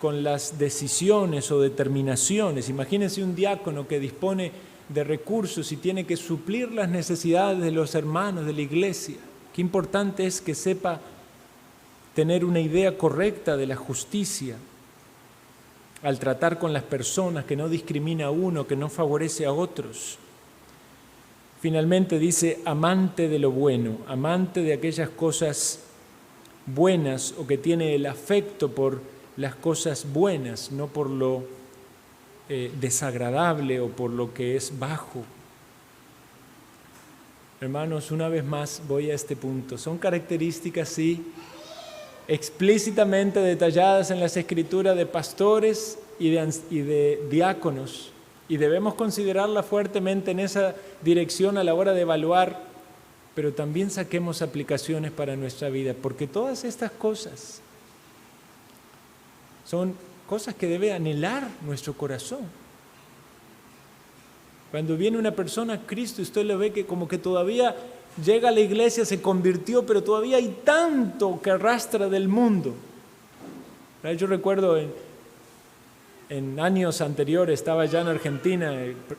con las decisiones o determinaciones. Imagínense un diácono que dispone de recursos y tiene que suplir las necesidades de los hermanos de la iglesia. Qué importante es que sepa tener una idea correcta de la justicia al tratar con las personas, que no discrimina a uno, que no favorece a otros. Finalmente dice amante de lo bueno, amante de aquellas cosas buenas, o que tiene el afecto por las cosas buenas, no por lo desagradable o por lo que es bajo. Hermanos, una vez más voy a este punto. Son características, sí, explícitamente detalladas en las Escrituras de pastores y de diáconos, y debemos considerarla fuertemente en esa dirección a la hora de evaluar, pero también saquemos aplicaciones para nuestra vida, porque todas estas cosas son cosas que debe anhelar nuestro corazón. Cuando viene una persona a Cristo, usted lo ve que como que todavía llega a la iglesia, se convirtió, pero todavía hay tanto que arrastra del mundo. Yo recuerdo en años anteriores, estaba ya en Argentina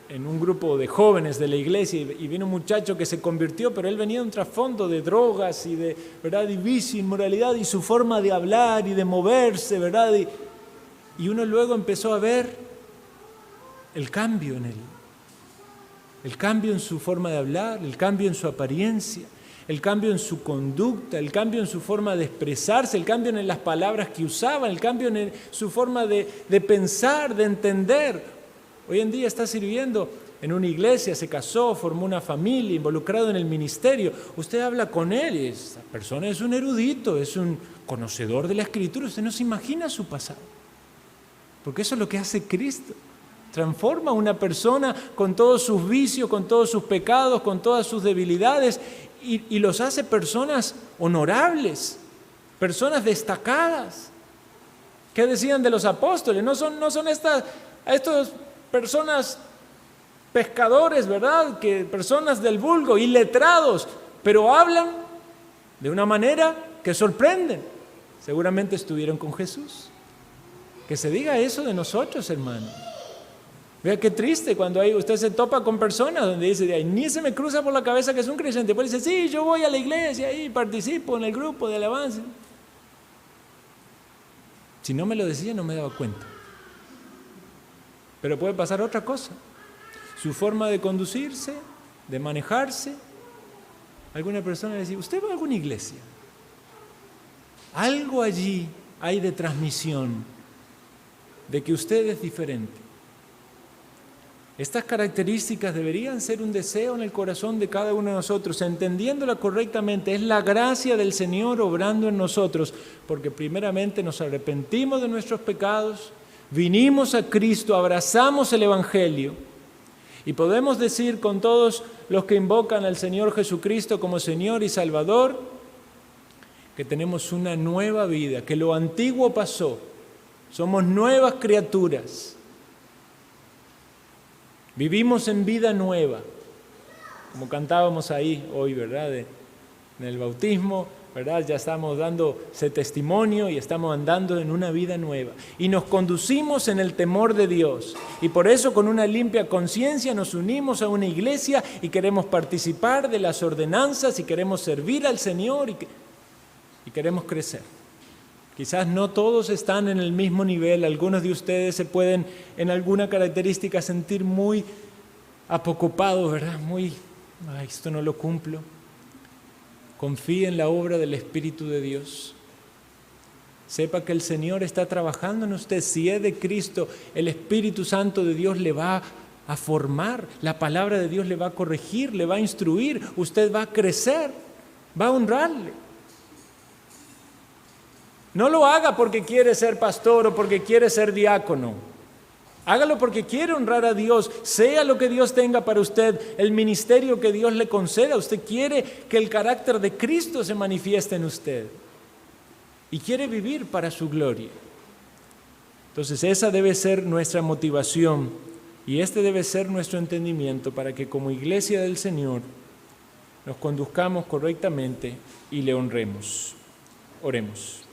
en un grupo de jóvenes de la iglesia, y vino un muchacho que se convirtió, pero él venía de un trasfondo de drogas y de, ¿verdad?, de vicio, inmoralidad, y su forma de hablar y de moverse, ¿verdad? Y uno luego empezó a ver el cambio en él. El cambio en su forma de hablar, el cambio en su apariencia, el cambio en su conducta, el cambio en su forma de expresarse, el cambio en las palabras que usaba, el cambio en su forma de pensar, de entender. Hoy en día está sirviendo en una iglesia, se casó, formó una familia, involucrado en el ministerio. Usted habla con él y esa persona es un erudito, es un conocedor de la Escritura. Usted no se imagina su pasado, porque eso es lo que hace Cristo. Transforma a una persona con todos sus vicios, con todos sus pecados, con todas sus debilidades, y los hace personas honorables, personas destacadas. ¿Qué decían de los apóstoles? No son estas personas pescadores, ¿verdad? Personas del vulgo, iletrados, pero hablan de una manera que sorprenden. Seguramente estuvieron con Jesús. Que se diga eso de nosotros, hermanos. Vea qué triste cuando usted se topa con personas donde dice, ni se me cruza por la cabeza que es un creyente. Pues dice, sí, yo voy a la iglesia y participo en el grupo de alabanza. Si no me lo decía, no me daba cuenta. Pero puede pasar otra cosa. Su forma de conducirse, de manejarse. Alguna persona le dice, ¿usted va a alguna iglesia? Algo allí hay de transmisión de que usted es diferente. Estas características deberían ser un deseo en el corazón de cada uno de nosotros, entendiéndola correctamente. Es la gracia del Señor obrando en nosotros, porque primeramente nos arrepentimos de nuestros pecados, vinimos a Cristo, abrazamos el Evangelio y podemos decir con todos los que invocan al Señor Jesucristo como Señor y Salvador, que tenemos una nueva vida, que lo antiguo pasó, somos nuevas criaturas. Vivimos en vida nueva, como cantábamos ahí hoy, ¿verdad? En el bautismo, ¿verdad? Ya estamos dando ese testimonio y estamos andando en una vida nueva. Y nos conducimos en el temor de Dios. Y por eso con una limpia conciencia nos unimos a una iglesia y queremos participar de las ordenanzas y queremos servir al Señor y queremos crecer. Quizás no todos están en el mismo nivel, algunos de ustedes se pueden en alguna característica sentir muy apocopados, ¿verdad? Esto no lo cumplo. Confíe en la obra del Espíritu de Dios. Sepa que el Señor está trabajando en usted. Si es de Cristo, el Espíritu Santo de Dios le va a formar, la palabra de Dios le va a corregir, le va a instruir, usted va a crecer, va a honrarle. No lo haga porque quiere ser pastor o porque quiere ser diácono. Hágalo porque quiere honrar a Dios, sea lo que Dios tenga para usted, el ministerio que Dios le conceda. Usted quiere que el carácter de Cristo se manifieste en usted y quiere vivir para su gloria. Entonces esa debe ser nuestra motivación y este debe ser nuestro entendimiento para que como iglesia del Señor nos conduzcamos correctamente y le honremos. Oremos.